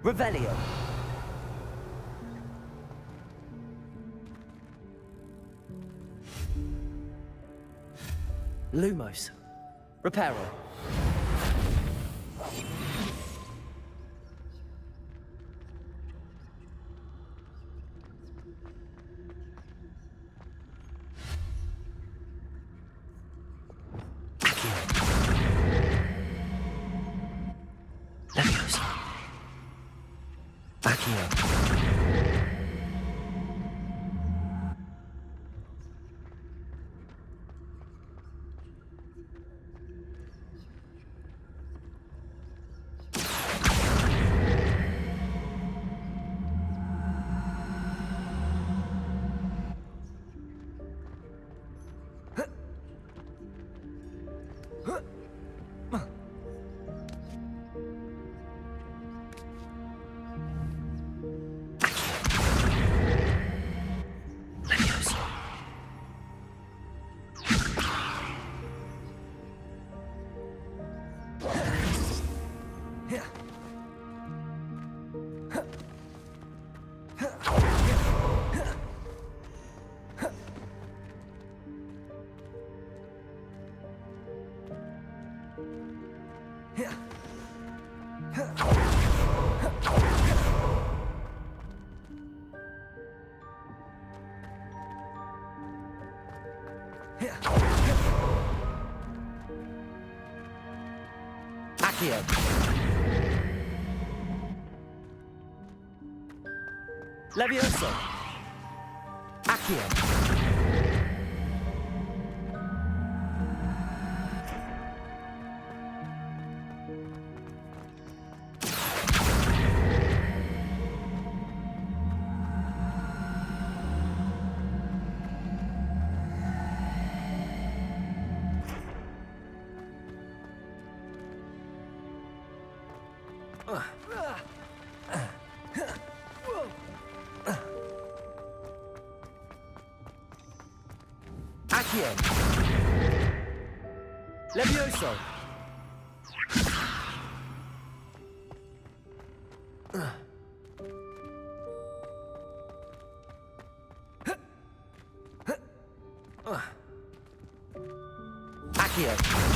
Revelio. Lumos. Reparo. Leviosa. Accio. Accio. Levioso. Accio. Accio. Levioso. Accio.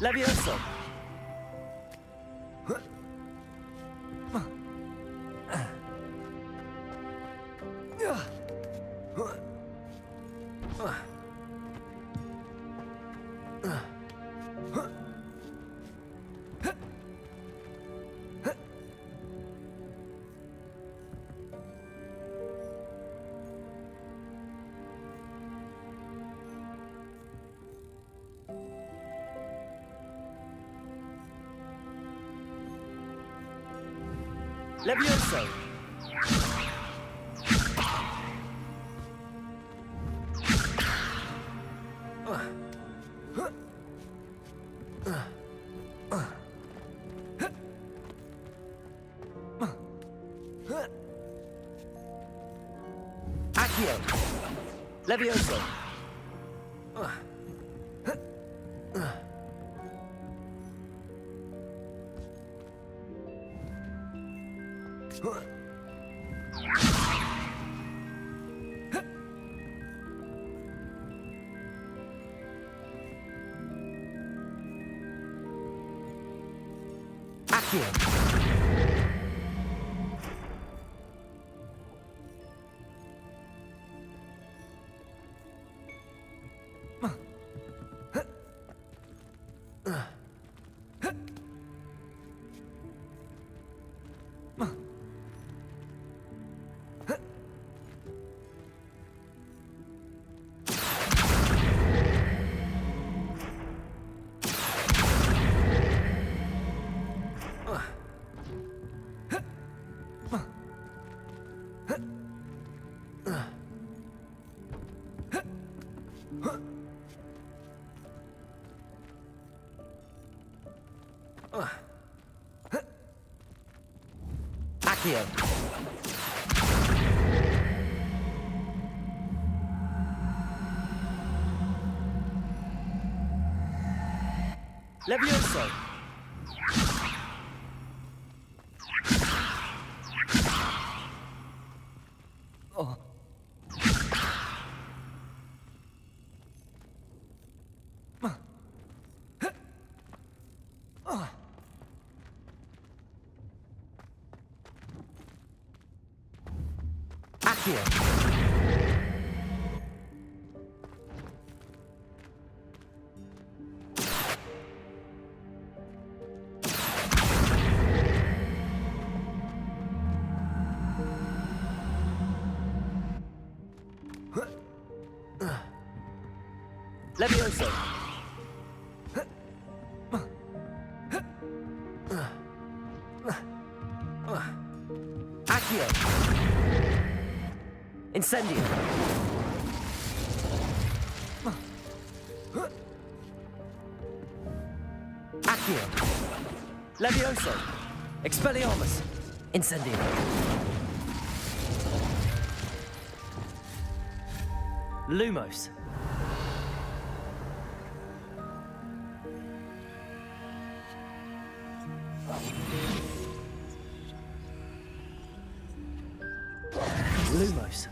Levioso. Levioso. Accio. Levioso. Accio. Accio. Levioso. Oh. Accio. Levioso. Accio. Incendio. Accio. Levioso. Expelliarmus. Incendio. Lumos. Lumos.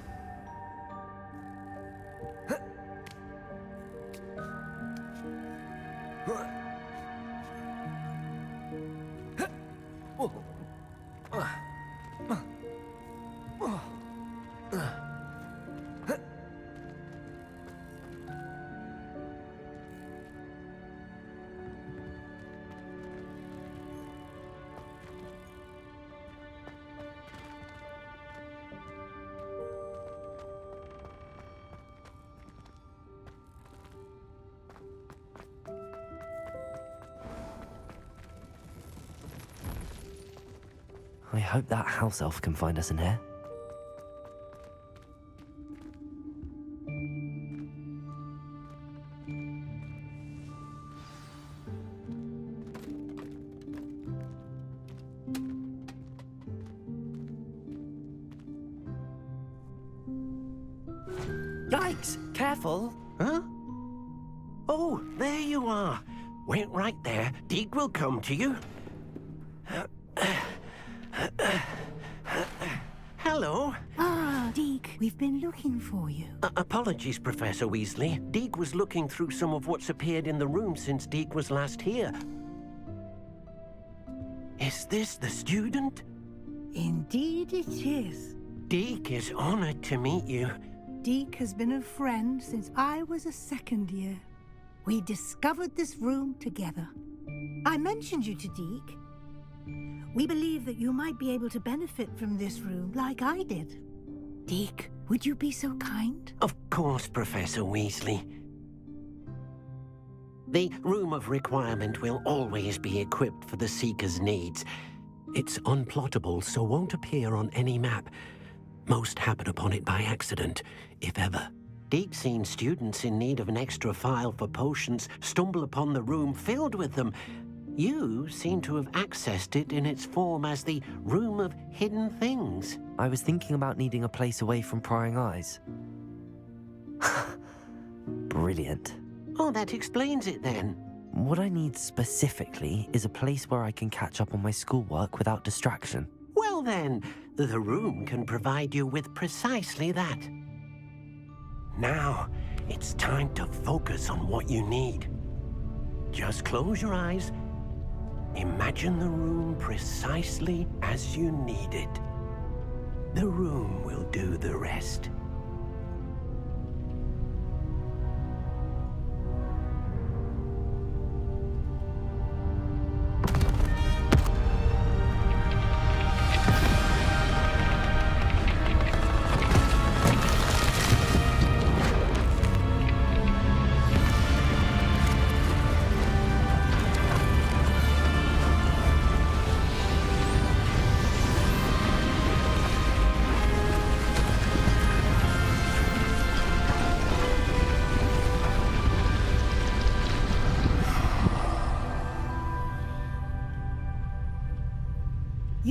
I hope that house elf can find us in here. Yikes! Careful! Huh? Oh, there you are. Wait right there. Deek will come to you. Hello. Ah, Deek, we've been looking for you. Apologies, Professor Weasley. Deek was looking through some of what's appeared in the room since Deek was last here. Is this the student? Indeed it is. Deek is honored to meet you. Deek has been a friend since I was a second year. We discovered this room together. I mentioned you to Deek. We believe that you might be able to benefit from this room like I did. Deek, would you be so kind? Of course, Professor Weasley. The Room of Requirement will always be equipped for the Seeker's needs. It's unplottable, so won't appear on any map. Most happen upon it by accident, if ever. Deek's seen students in need of an extra file for potions stumble upon the room filled with them. You seem to have accessed it in its form as the Room of Hidden Things. I was thinking about needing a place away from prying eyes. Brilliant. Oh, that explains it then. What I need specifically is a place where I can catch up on my schoolwork without distraction. Well then, the room can provide you with precisely that. Now, it's time to focus on what you need. Just close your eyes. Imagine the room precisely as you need it. The room will do the rest.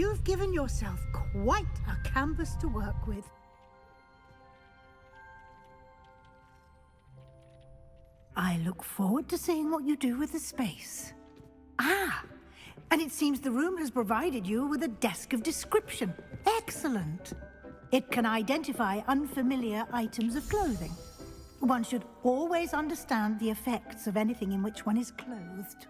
You've given yourself quite a canvas to work with. I look forward to seeing what you do with the space. Ah, and it seems the room has provided you with a desk of description. Excellent. It can identify unfamiliar items of clothing. One should always understand the effects of anything in which one is clothed.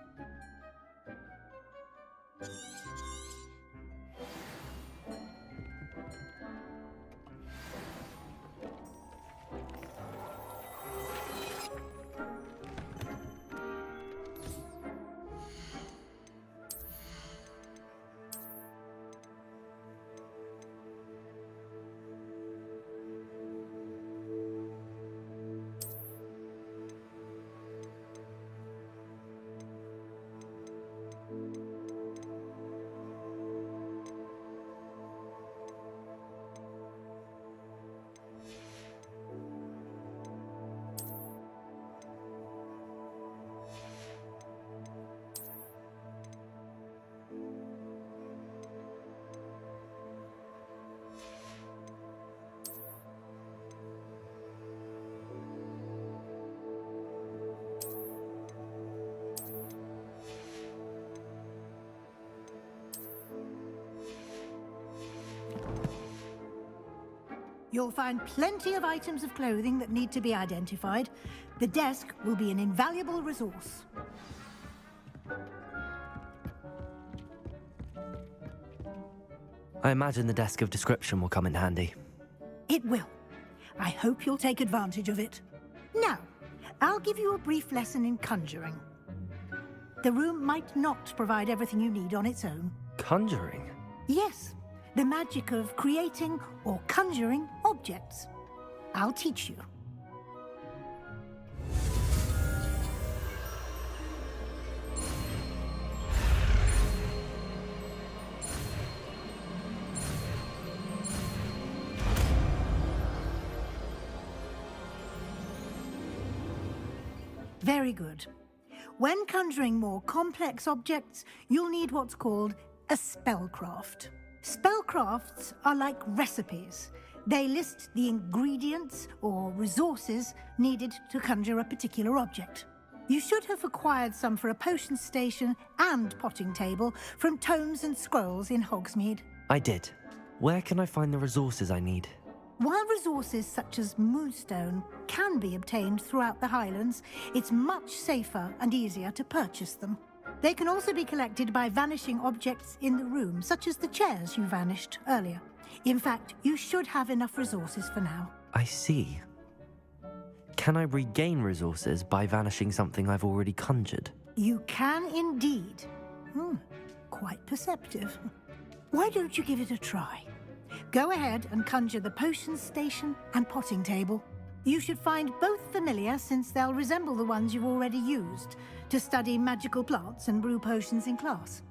You'll find plenty of items of clothing that need to be identified. The desk will be an invaluable resource. I imagine the desk of description will come in handy. It will. I hope you'll take advantage of it. Now, I'll give you a brief lesson in conjuring. The room might not provide everything you need on its own. Conjuring? Yes, the magic of creating or conjuring objects. I'll teach you. Very good. When conjuring more complex objects, you'll need what's called a spellcraft. Spellcrafts are like recipes. They list the ingredients or resources needed to conjure a particular object. You should have acquired some for a potion station and potting table from tomes and scrolls in Hogsmeade. I did. Where can I find the resources I need? While resources such as moonstone can be obtained throughout the Highlands, it's much safer and easier to purchase them. They can also be collected by vanishing objects in the room, such as the chairs you vanished earlier. In fact, you should have enough resources for now. I see. Can I regain resources by vanishing something I've already conjured? You can indeed. Quite perceptive. Why don't you give it a try? Go ahead and conjure the potion station and potting table. You should find both familiar, since they'll resemble the ones you've already used to study magical plants and brew potions in class.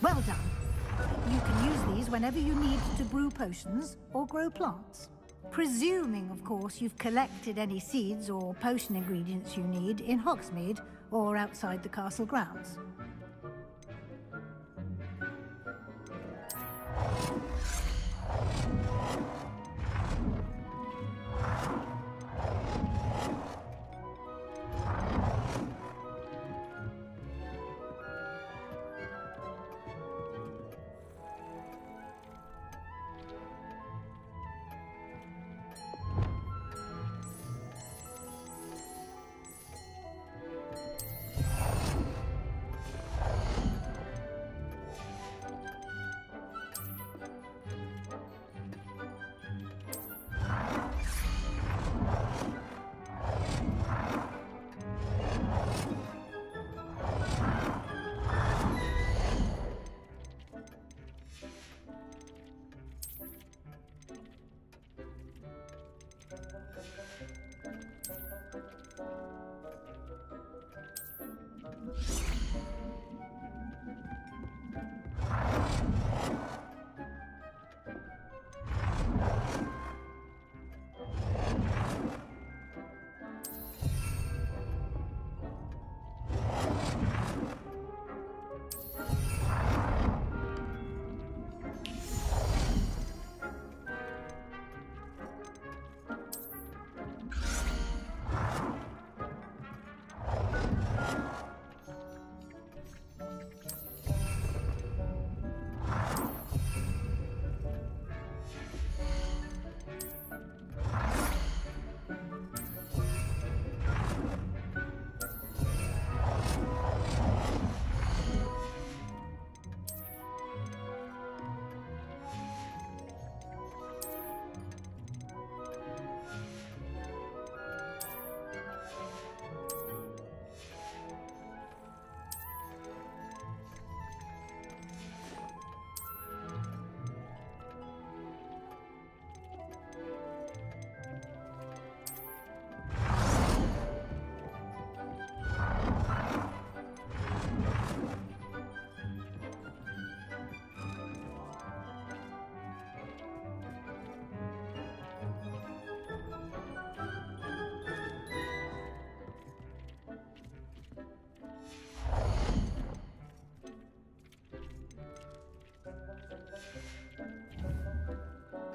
Well done. You can use these whenever you need to brew potions or grow plants. Presuming, of course, you've collected any seeds or potion ingredients you need in Hogsmeade or outside the castle grounds.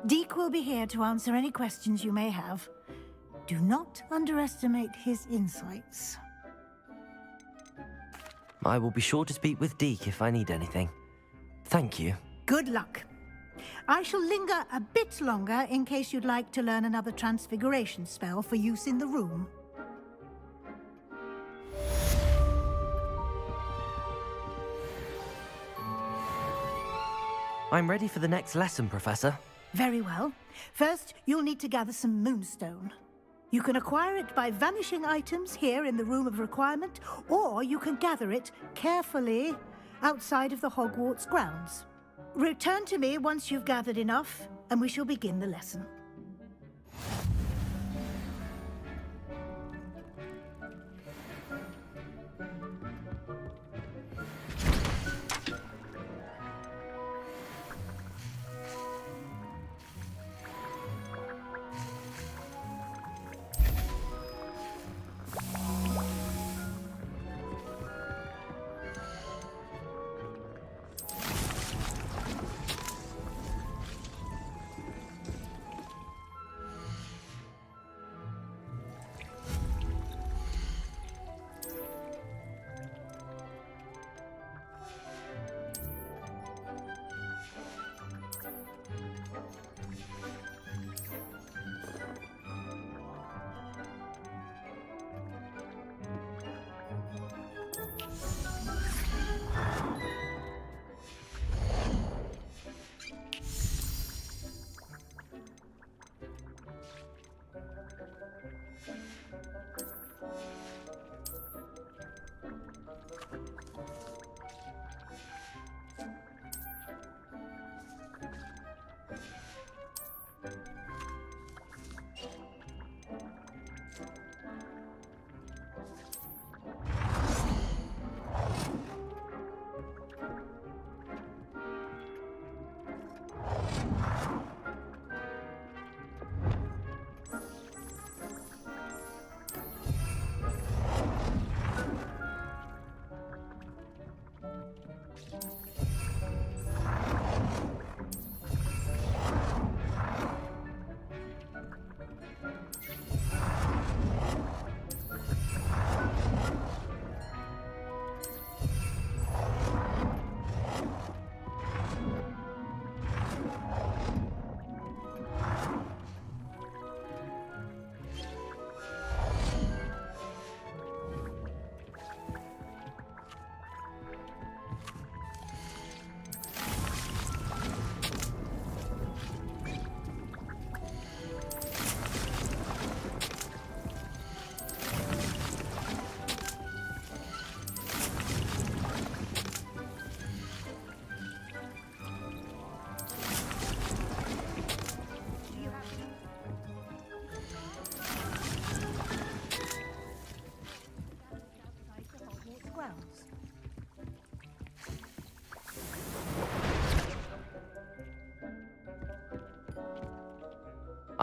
Deke will be here to answer any questions you may have. Do not underestimate his insights. I will be sure to speak with Deke if I need anything. Thank you. Good luck. I shall linger a bit longer in case you'd like to learn another transfiguration spell for use in the room. I'm ready for the next lesson, Professor. Very well. First, you'll need to gather some moonstone. You can acquire it by vanishing items here in the Room of Requirement, or you can gather it carefully outside of the Hogwarts grounds. Return to me once you've gathered enough, and we shall begin the lesson.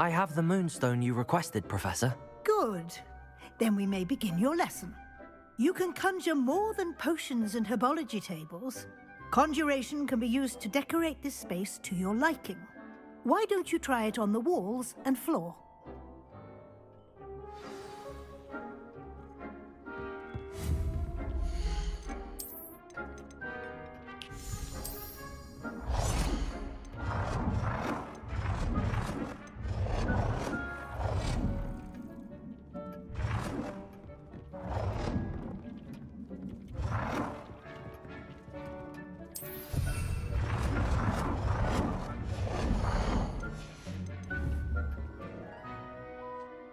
I have the moonstone you requested, Professor. Good. Then we may begin your lesson. You can conjure more than potions and herbology tables. Conjuration can be used to decorate this space to your liking. Why don't you try it on the walls and floor?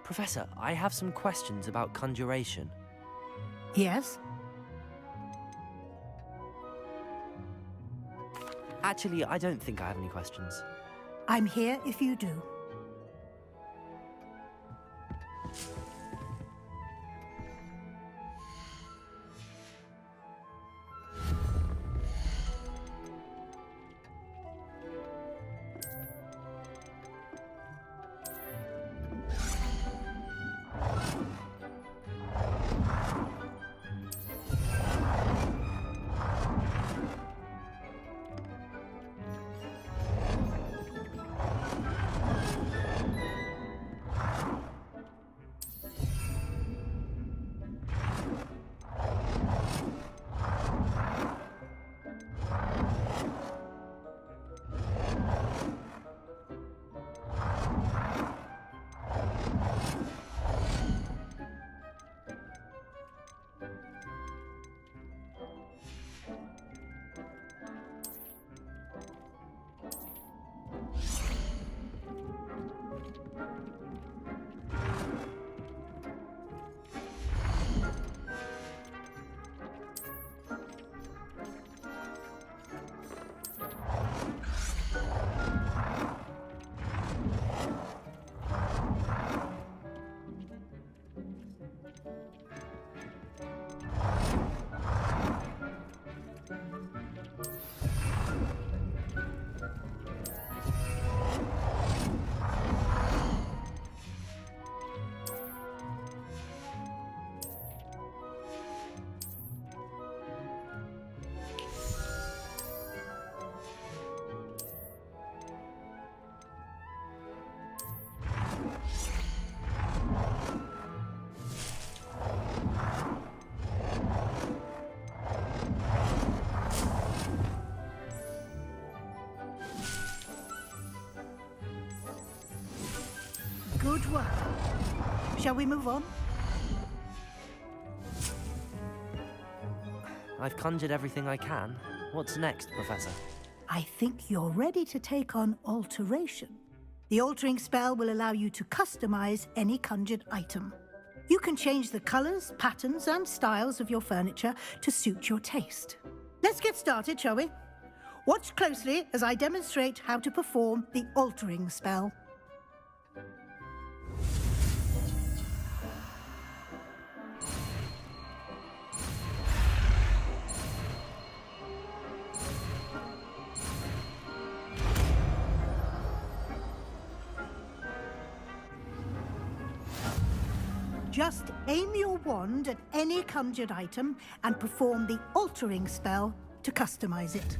Professor, I have some questions about conjuration. Yes? Actually, I don't think I have any questions. I'm here if you do. Good work. Shall we move on? I've conjured everything I can. What's next, Professor? I think you're ready to take on alteration. The altering spell will allow you to customize any conjured item. You can change the colors, patterns, and styles of your furniture to suit your taste. Let's get started, shall we? Watch closely as I demonstrate how to perform the altering spell. Just aim your wand at any conjured item and perform the altering spell to customize it.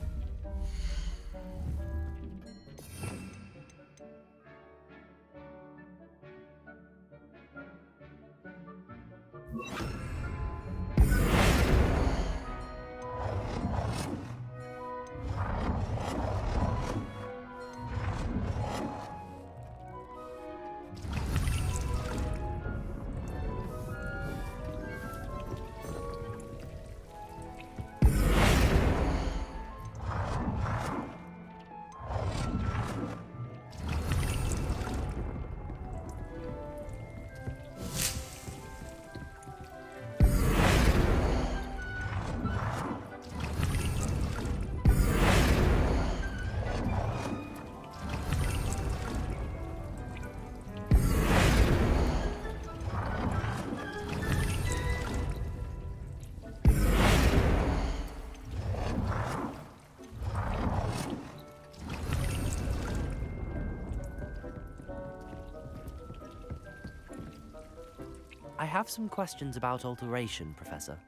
I have some questions about alteration, Professor.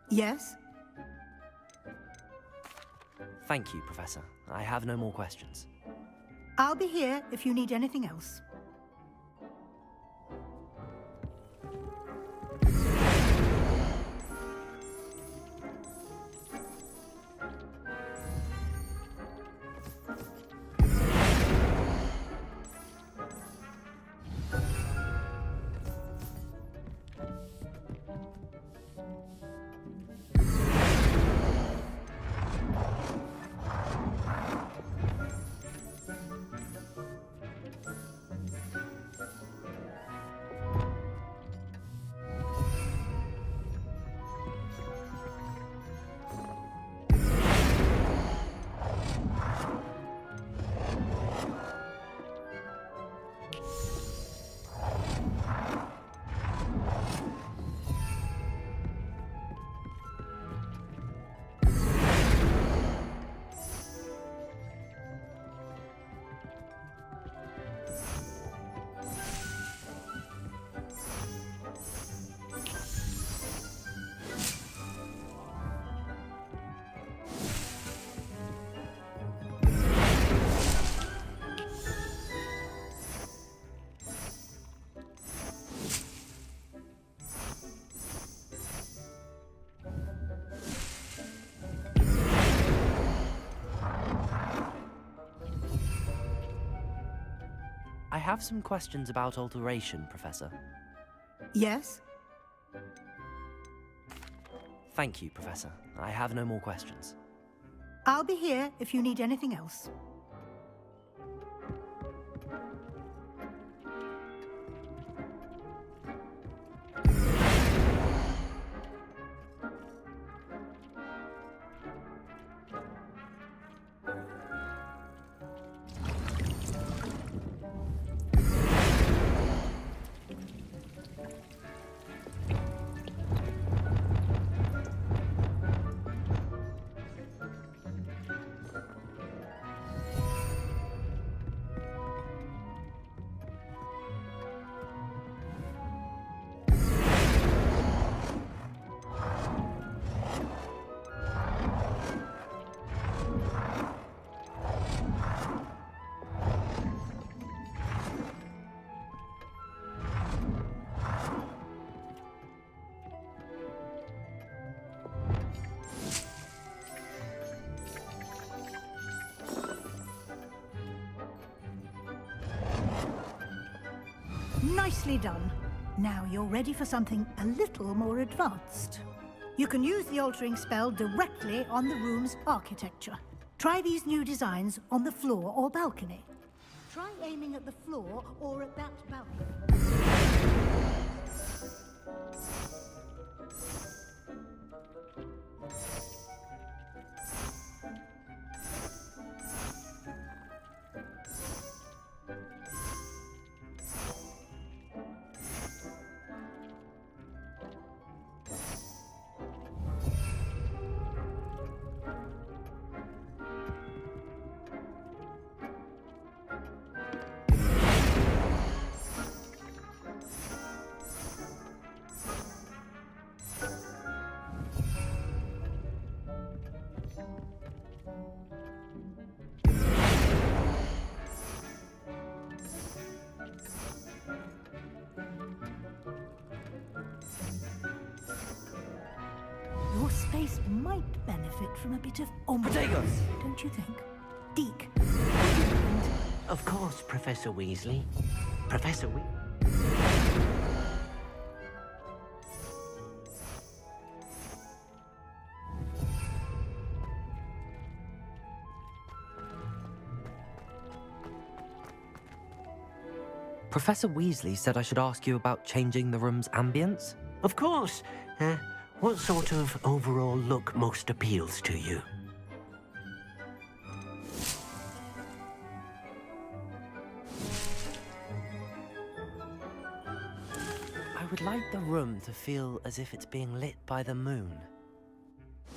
Yes? Thank you, Professor. I have no more questions. I'll be here if you need anything else. I have some questions about alteration, Professor. Yes? Thank you, Professor. I have no more questions. I'll be here if you need anything else. Nicely done. Now you're ready for something a little more advanced. You can use the altering spell directly on the room's architecture. Try these new designs on the floor or balcony. Try aiming at the floor or at that balcony. Your space might benefit from a bit of ombre. Potatoes! Don't you think? Deke, Of course, Professor Weasley. Professor We... Professor Weasley said I should ask you about changing the room's ambience? Of course. What sort of overall look most appeals to you? I would like the room to feel as if it's being lit by the moon.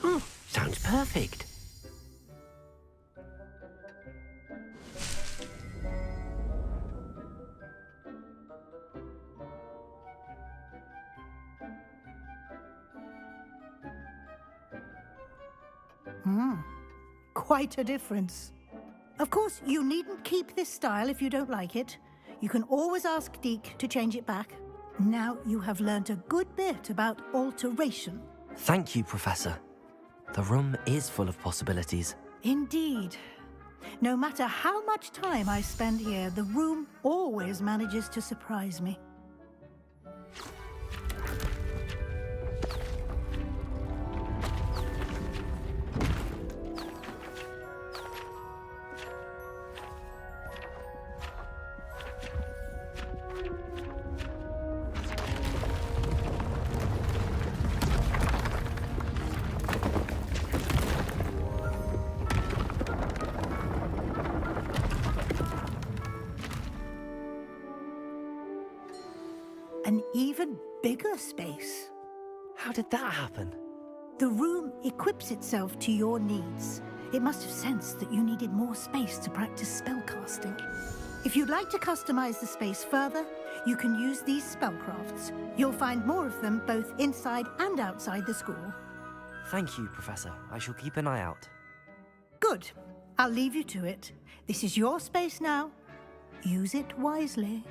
Oh, sounds perfect. Quite a difference. Of course, you needn't keep this style if you don't like it. You can always ask Deke to change it back. Now you have learnt a good bit about alteration. Thank you, Professor. The room is full of possibilities. Indeed. No matter how much time I spend here, the room always manages to surprise me. An even bigger space. How did that happen? The room equips itself to your needs. It must have sensed that you needed more space to practice spellcasting. If you'd like to customize the space further, you can use these spellcrafts. You'll find more of them both inside and outside the school. Thank you, Professor. I shall keep an eye out. Good. I'll leave you to it. This is your space now. Use it wisely.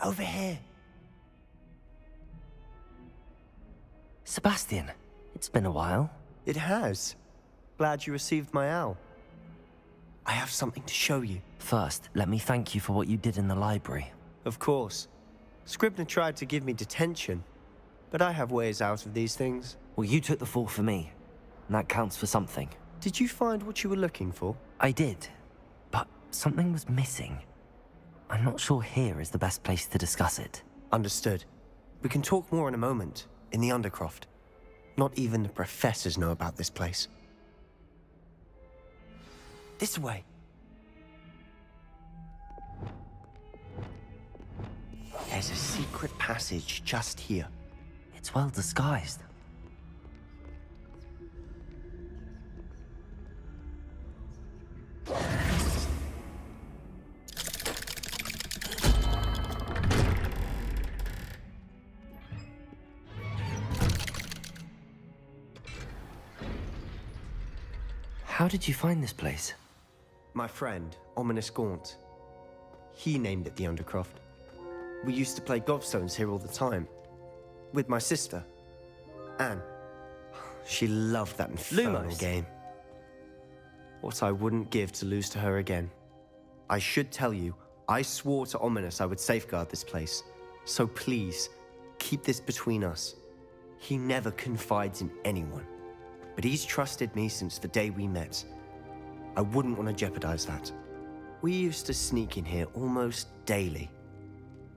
Over here. Sebastian, it's been a while. It has. Glad you received my owl. I have something to show you. First, let me thank you for what you did in the library. Of course. Scribner tried to give me detention, but I have ways out of these things. Well, you took the fall for me, and that counts for something. Did you find what you were looking for? I did, but something was missing. I'm not sure here is the best place to discuss it. Understood. We can talk more in a moment, in the Undercroft. Not even the professors know about this place. This way. There's a secret passage just here. It's well disguised. How did you find this place? My friend, Ominous Gaunt. He named it the Undercroft. We used to play gobstones here all the time. With my sister, Anne. She loved that infernal Lumos. game. What I wouldn't give to lose to her again. I should tell you, I swore to Ominous I would safeguard this place. So please, keep this between us. He never confides in anyone. But he's trusted me since the day we met. I wouldn't want to jeopardize that. We used to sneak in here almost daily.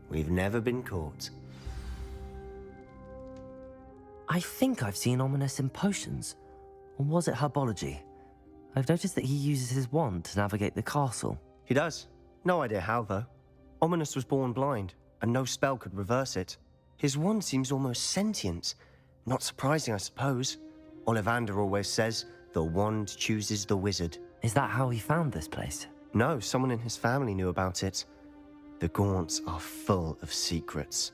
We've never been caught. I think I've seen Ominous in potions. Or was it herbology? I've noticed that he uses his wand to navigate the castle. He does. No idea how, though. Ominous was born blind, and no spell could reverse it. His wand seems almost sentient. Not surprising, I suppose. Ollivander always says, the wand chooses the wizard. Is that how he found this place? No, someone in his family knew about it. The Gaunts are full of secrets.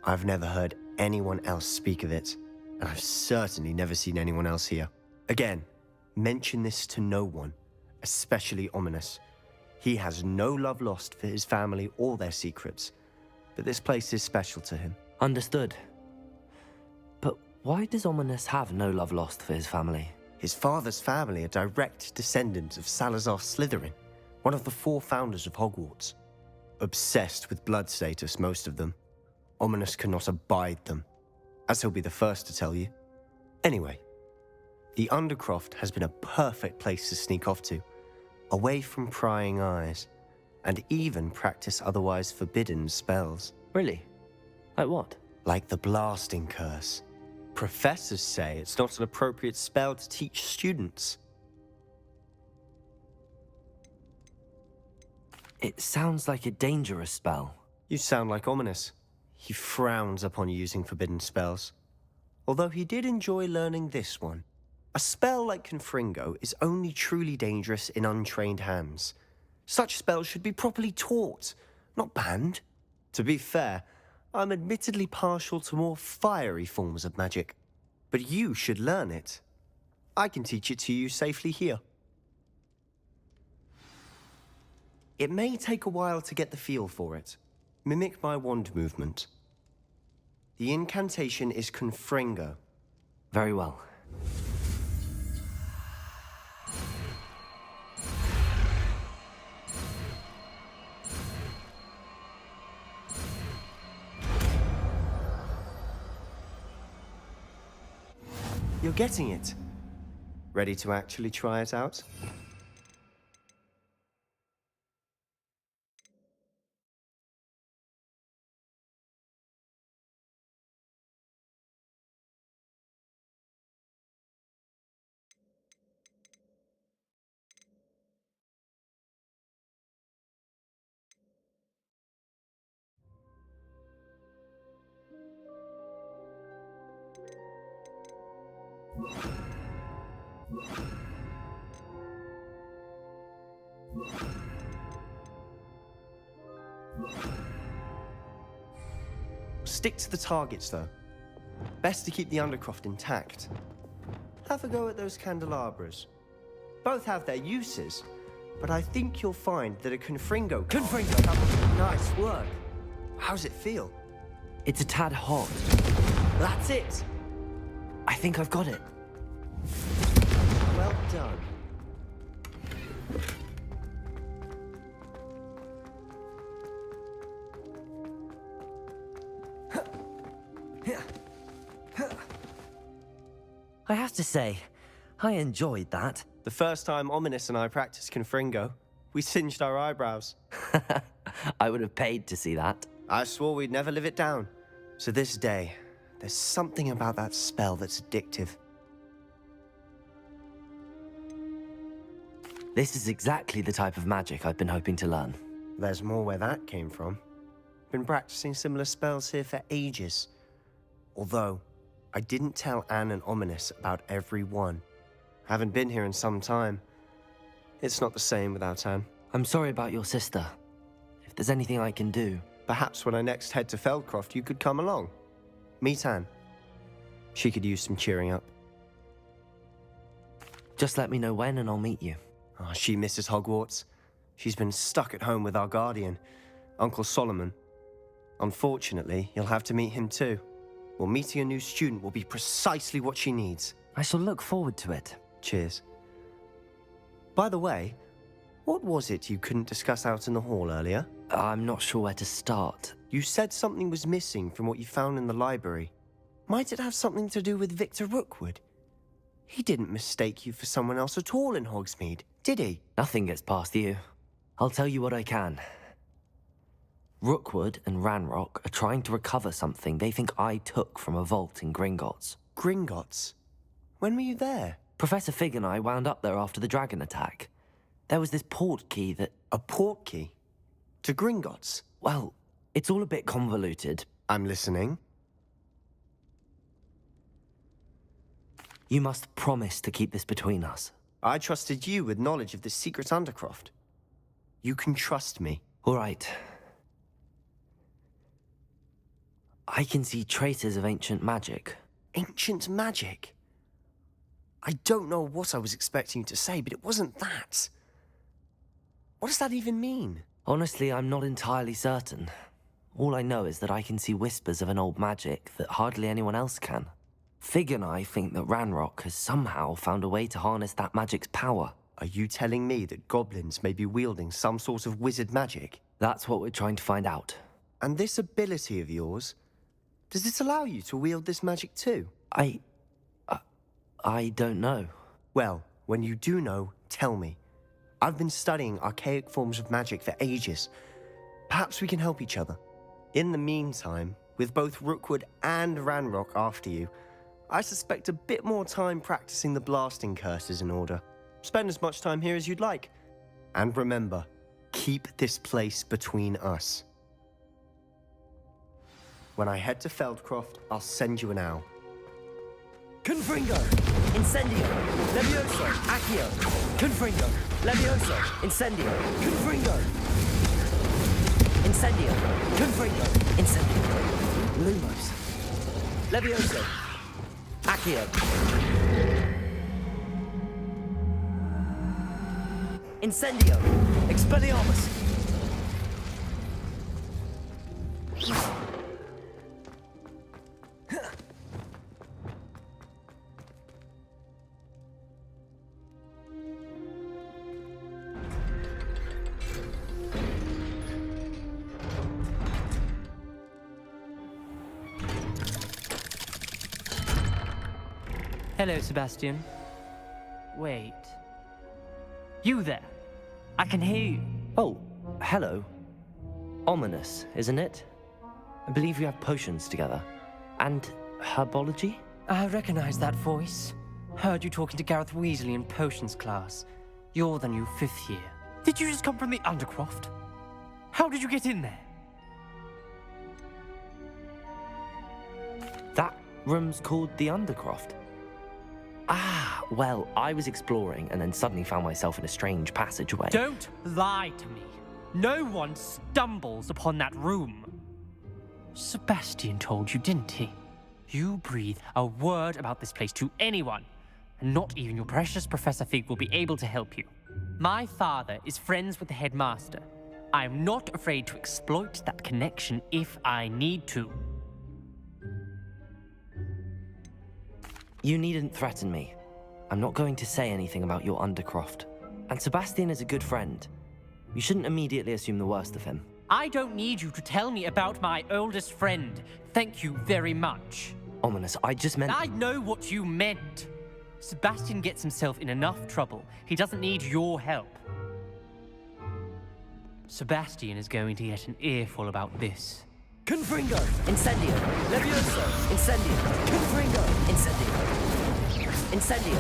I've never heard anyone else speak of it, and I've certainly never seen anyone else here. Again, mention this to no one, especially Ominous. He has no love lost for his family or their secrets, but this place is special to him. Understood. But why does Ominous have no love lost for his family? His father's family are direct descendants of Salazar Slytherin, one of the 4 founders of Hogwarts. Obsessed with blood status, most of them. Ominous cannot abide them, as he'll be the first to tell you. Anyway, the Undercroft has been a perfect place to sneak off to, away from prying eyes, and even practice otherwise forbidden spells. Really? Like what? Like the Blasting Curse. Professors say it's not an appropriate spell to teach students. It sounds like a dangerous spell. You sound like Ominous. He frowns upon using forbidden spells. Although he did enjoy learning this one. A spell like Confringo is only truly dangerous in untrained hands. Such spells should be properly taught, not banned. To be fair, I'm admittedly partial to more fiery forms of magic. But you should learn it. I can teach it to you safely here. It may take a while to get the feel for it. Mimic my wand movement. The incantation is Confringo. Very well. You're getting it. Ready to actually try it out? Stick to the targets, though. Best to keep the Undercroft intact. Have a go at those candelabras. Both have their uses, but I think you'll find that a Confringo... Confringo! Nice work. How's it feel? It's a tad hot. That's it! I think I've got it. Well done. I have to say, I enjoyed that. The first time Ominous and I practiced Confringo, we singed our eyebrows. I would have paid to see that. I swore we'd never live it down. So this day, there's something about that spell that's addictive. This is exactly the type of magic I've been hoping to learn. There's more where that came from. Been practicing similar spells here for ages. Although, I didn't tell Anne and Ominous about every one. Haven't been here in some time. It's not the same without Anne. I'm sorry about your sister. If there's anything I can do... Perhaps when I next head to Feldcroft, you could come along. Meet Anne. She could use some cheering up. Just let me know when and I'll meet you. Oh, she misses Hogwarts. She's been stuck at home with our guardian, Uncle Solomon. Unfortunately, you'll have to meet him too. Well, meeting a new student will be precisely what she needs. I shall look forward to it. Cheers. By the way, what was it you couldn't discuss out in the hall earlier? I'm not sure where to start. You said something was missing from what you found in the library. Might it have something to do with Victor Rookwood? He didn't mistake you for someone else at all in Hogsmeade, did he? Nothing gets past you. I'll tell you what I can. Rookwood and Ranrock are trying to recover something they think I took from a vault in Gringotts. Gringotts? When were you there? Professor Fig and I wound up there after the dragon attack. There was this port key that... A port key? To Gringotts? Well, it's all a bit convoluted. I'm listening. You must promise to keep this between us. I trusted you with knowledge of the secret Undercroft. You can trust me. All right. I can see traces of ancient magic. Ancient magic? I don't know what I was expecting you to say, but it wasn't that. What does that even mean? Honestly, I'm not entirely certain. All I know is that I can see whispers of an old magic that hardly anyone else can. Fig and I think that Ranrock has somehow found a way to harness that magic's power. Are you telling me that goblins may be wielding some sort of wizard magic? That's what we're trying to find out. And this ability of yours, does it allow you to wield this magic too? I don't know. Well, when you do know, tell me. I've been studying archaic forms of magic for ages. Perhaps we can help each other. In the meantime, with both Rookwood and Ranrock after you, I suspect a bit more time practicing the blasting curse is in order. Spend as much time here as you'd like. And remember, keep this place between us. When I head to Feldcroft, I'll send you an owl. Confringo! Incendio! Levioso! Accio! Confringo! Levioso! Incendio! Confringo! Incendio! Confringo! Incendio! Lumos! Levioso! Accio! Incendio! Expelliarmus! Hello, Sebastian. Wait. You there? I can hear you. Oh, hello. Ominous, isn't it? I believe we have potions together. And herbology? I recognize that voice. Heard you talking to Gareth Weasley in potions class. You're the new 5th year. Did you just come from the Undercroft? How did you get in there? That room's called the Undercroft. Ah, well, I was exploring and then suddenly found myself in a strange passageway. Don't lie to me. No one stumbles upon that room. Sebastian told you, didn't he? You breathe a word about this place to anyone, and not even your precious Professor Fig will be able to help you. My father is friends with the headmaster. I'm not afraid to exploit that connection if I need to. You needn't threaten me. I'm not going to say anything about your Undercroft. And Sebastian is a good friend. You shouldn't immediately assume the worst of him. I don't need you to tell me about my oldest friend. Thank you very much. Ominous, I just meant... I know what you meant. Sebastian gets himself in enough trouble. He doesn't need your help. Sebastian is going to get an earful about this. Confringo! Incendio! Levioso! Incendio! Confringo! Incendio! Incendio!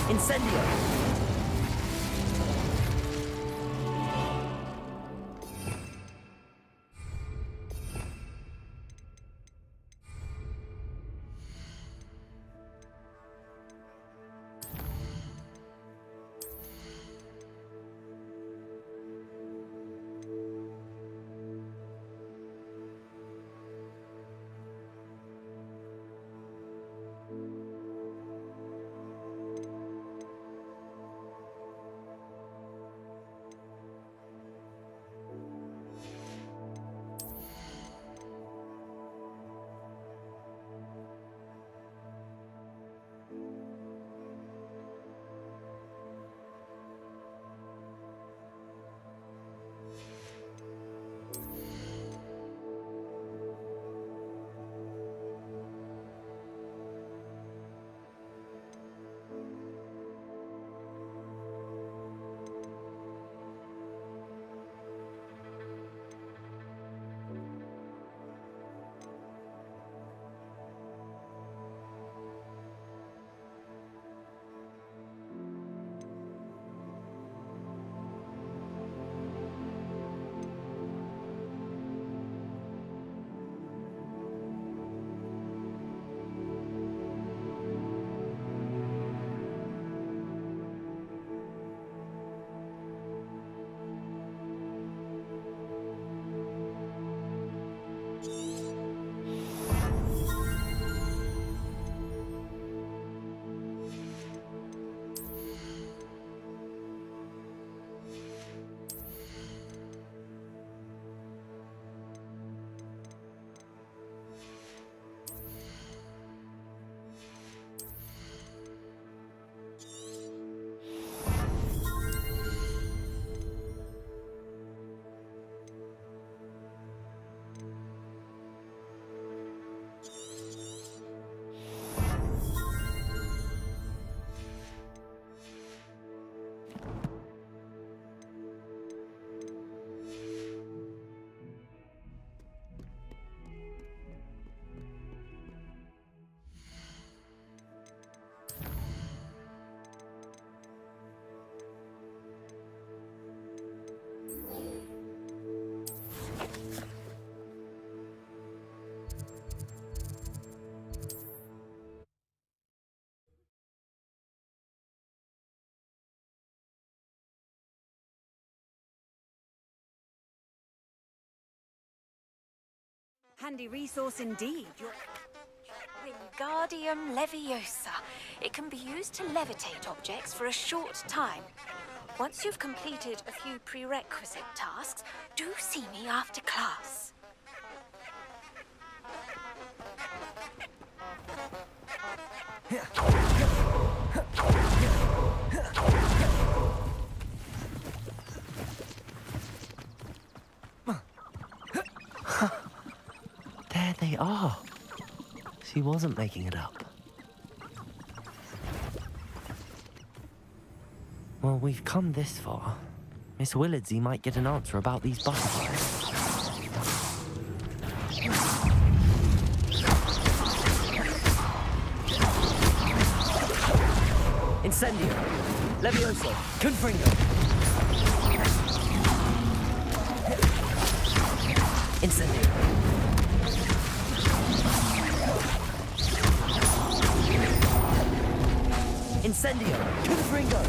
Incendio! Handy resource indeed. Wingardium Leviosa. It can be used to levitate objects for a short time. Once you've completed a few prerequisite tasks, do see me after class. There they are. She wasn't making it up. Well, we've come this far. Miss Willardsey might get an answer about these butterflies. Incendio! Levioso! Confringo! Incendio! Incendio! Confringo!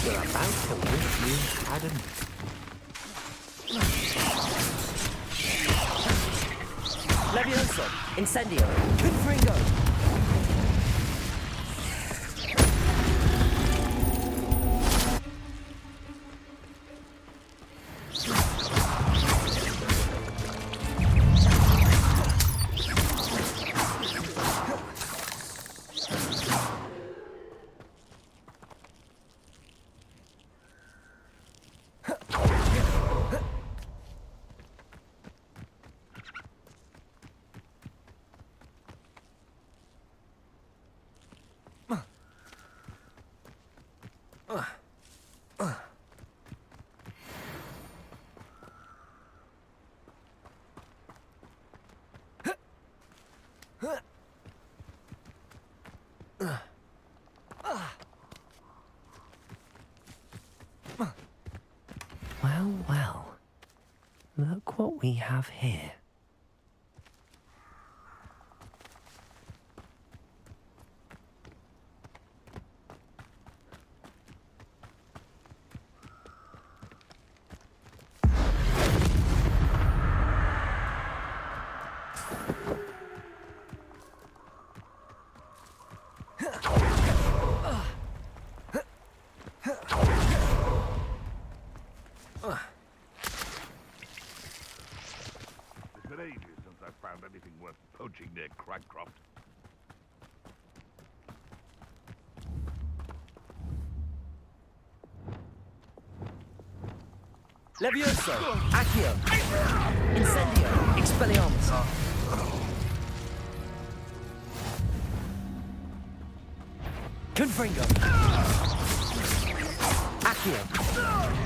You're about to wish you hadn't. Levioso! Incendio! Confringo! Well, well. Look what we have here. It's been ages since I've found anything worth poaching near Cragcroft. Levioso! Accio! Incendio! Expelliarmus! Confringo! Accio!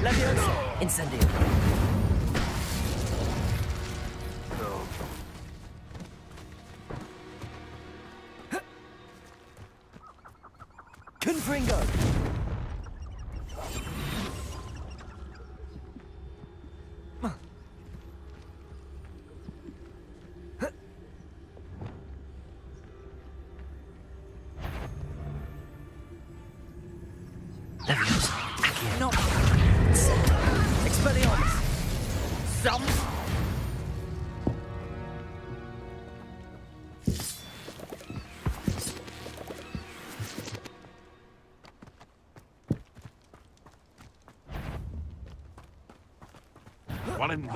Levioso! Incendio! Confringo! Levioso! Accio! Not Expelliarmus! some. One in them.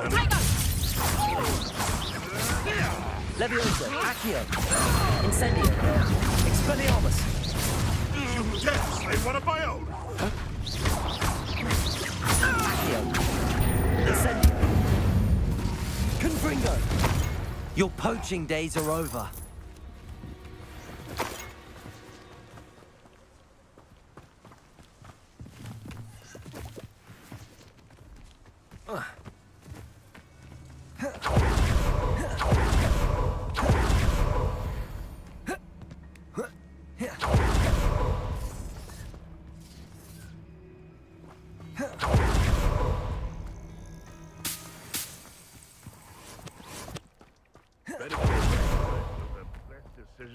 Levioso! Accio! Incendio! Expelliarmus! Yes, I'm one of my own. Accio! Incendio! Confringo! Your poaching days are over.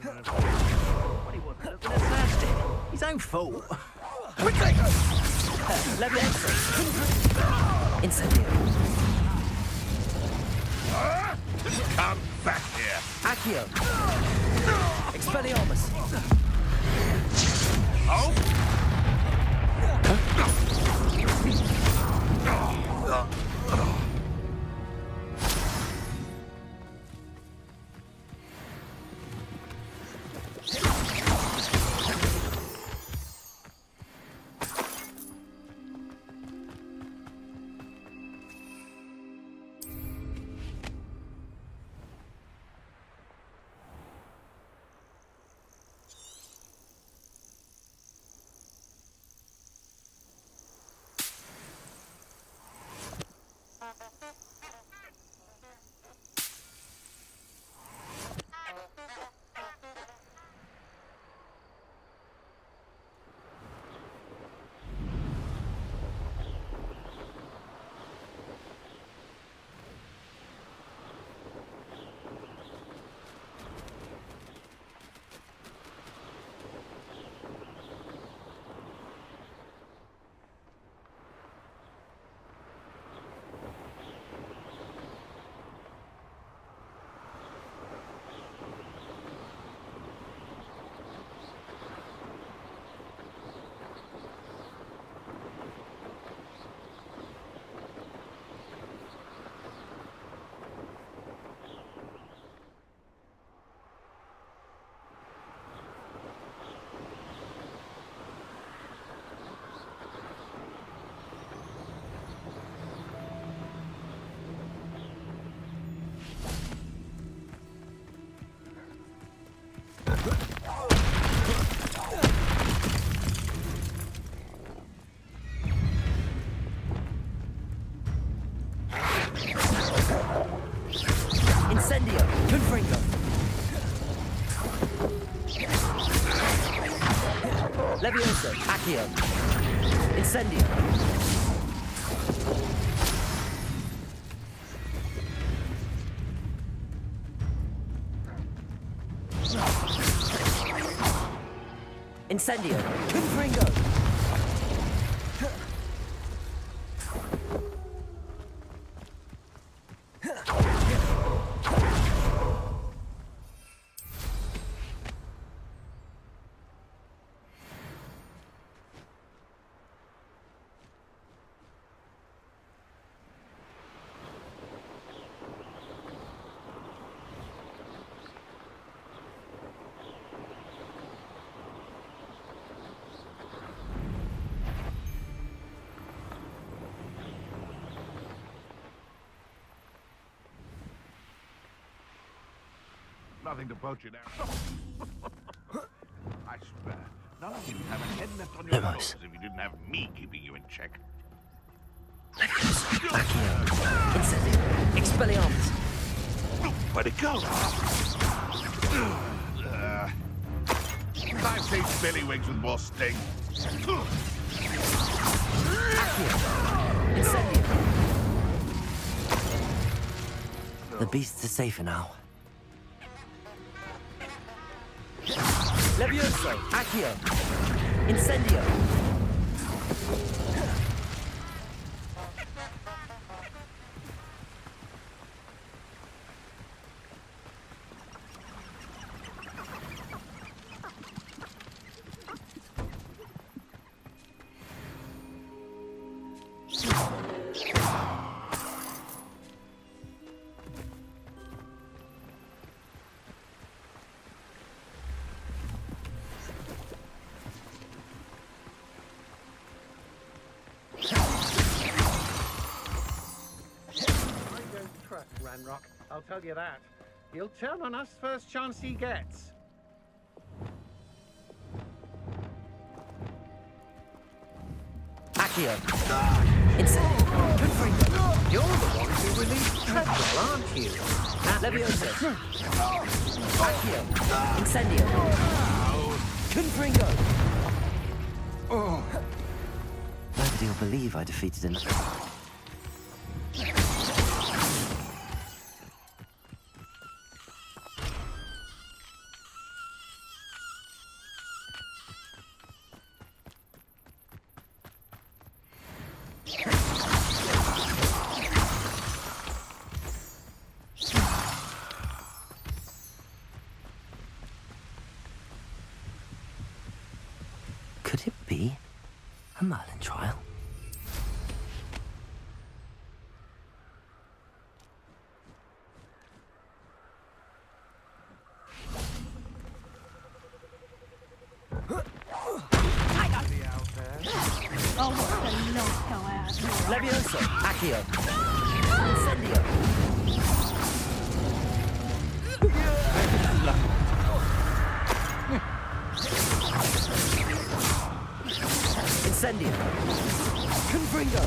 What he wasn't looking at first did. His own fault. Levioso! Incendio! Come back here. Accio! Expelliarmus! Oh? Incendio! Confringo! Levioso! Accio! Incendio! Incendio! Confringo! Nothing to poach you now. I swear, none of you would have a head left on your shoulders if you didn't have me keeping you in check. Incendio! Expelliarmus! Where'd it go? I've seen Billywigs with more sting. Incendio! The beasts are safer now. Levioso! Accio! Incendio! Ranrock, I'll tell you that. He'll turn on us first chance he gets. Accio! Incendio! Confringo! You're the one who released Treadwell, aren't you? Levioso! Accio! Incendio! Confringo! Nobody will believe I defeated him. Could it be a Merlin trial? Oh, what a lot go out. Levioso! Accio! Incendio! Incendio! Confringo!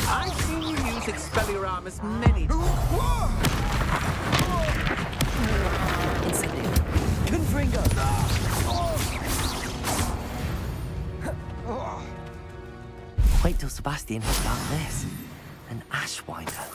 I've seen you use Expelliarmus many times. Incendio! Confringo! Wait till Sebastian hears about this. An Ashwinder.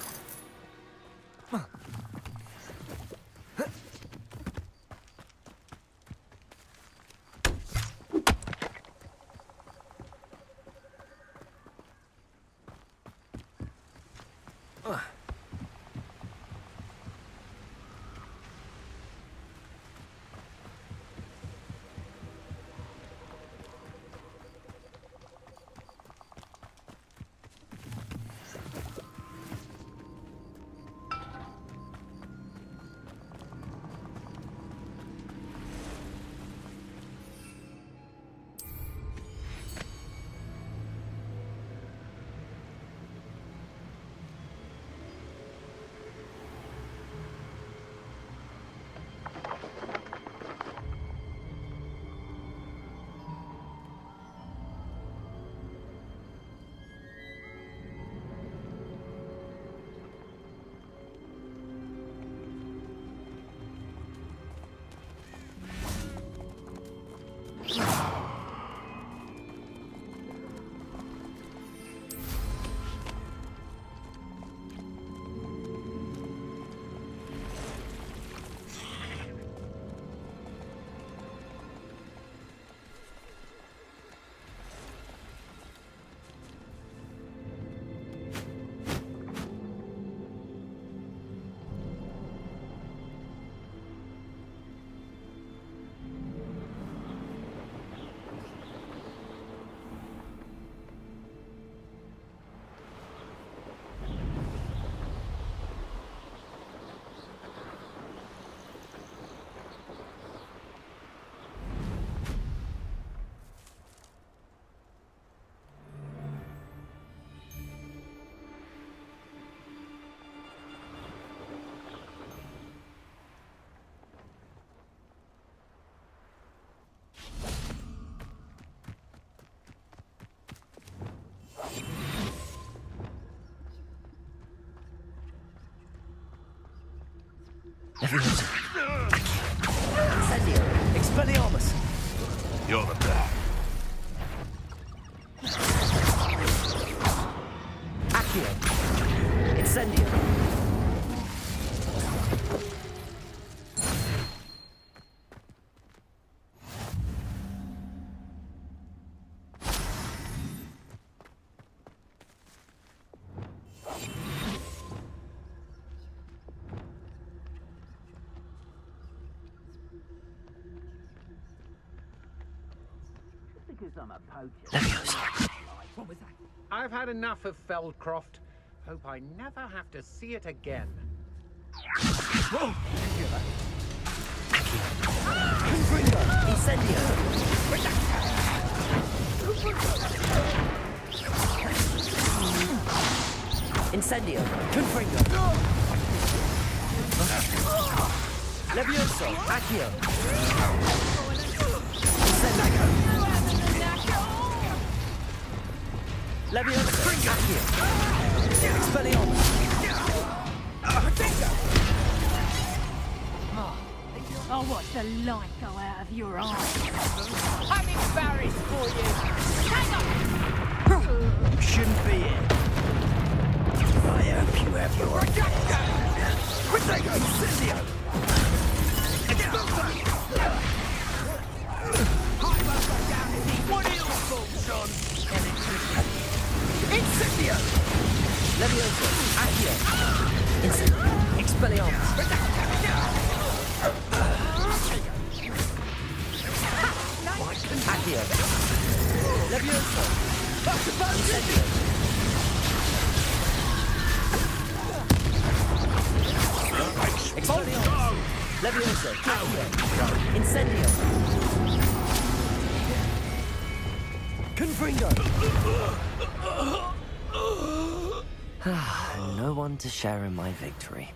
Incendio! Expelliarmus! You're the best. Accio! Incendio! Because I'm a poacher. What was that? I've had enough of Feldcroft. Hope I never have to see it again. Whoa! Confringo! Incendio! Incendio! Confringo! Levioso! Accio! Incendio! Levioso! Accio! Expelliarmus! I'll watch the light go out of your eyes. I'm embarrassed for you. Hang on! You shouldn't be here. I hope you have your Incendio! What are you for, son? Incendio! Levioso! Accio! Incendio! Expelliarmus! Accio! Levioso! Incendio! Expelliarmus! Levioso! Accio! Incendio! Confringo! No one to share in my victory.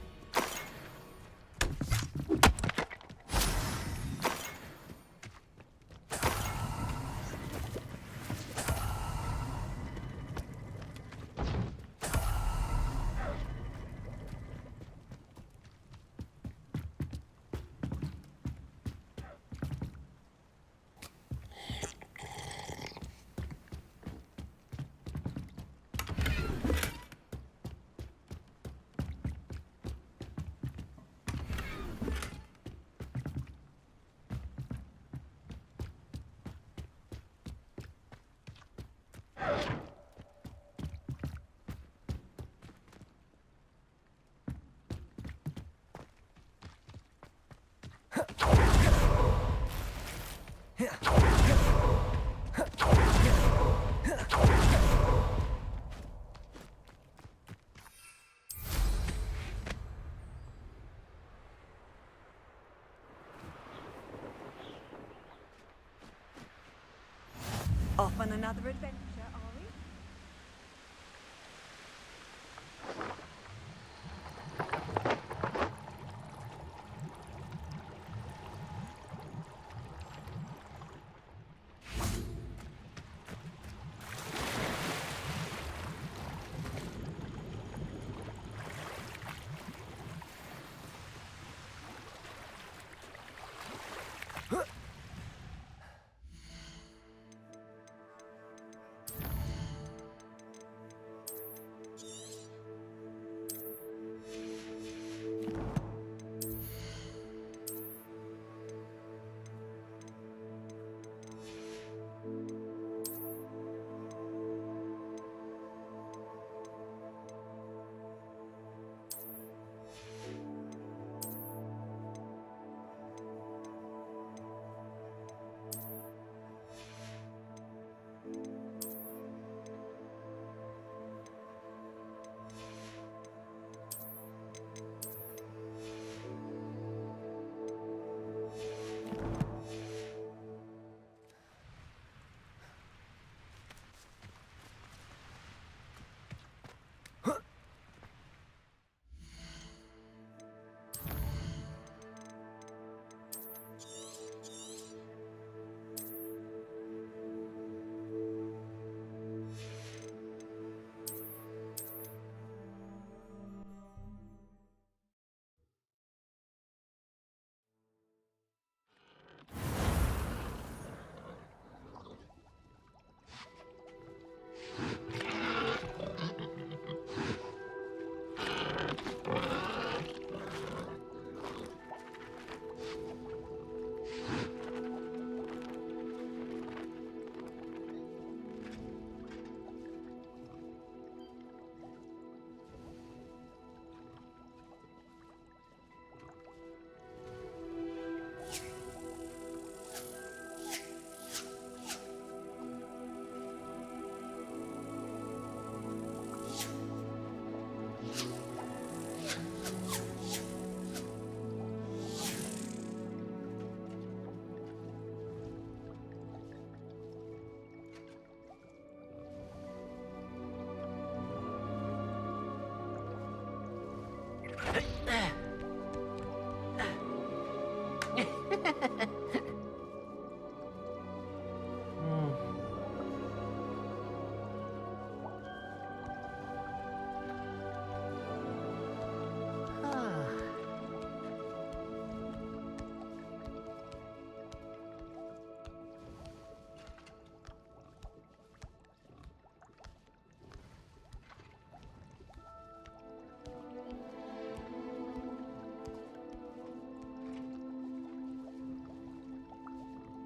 Off on another adventure, are we?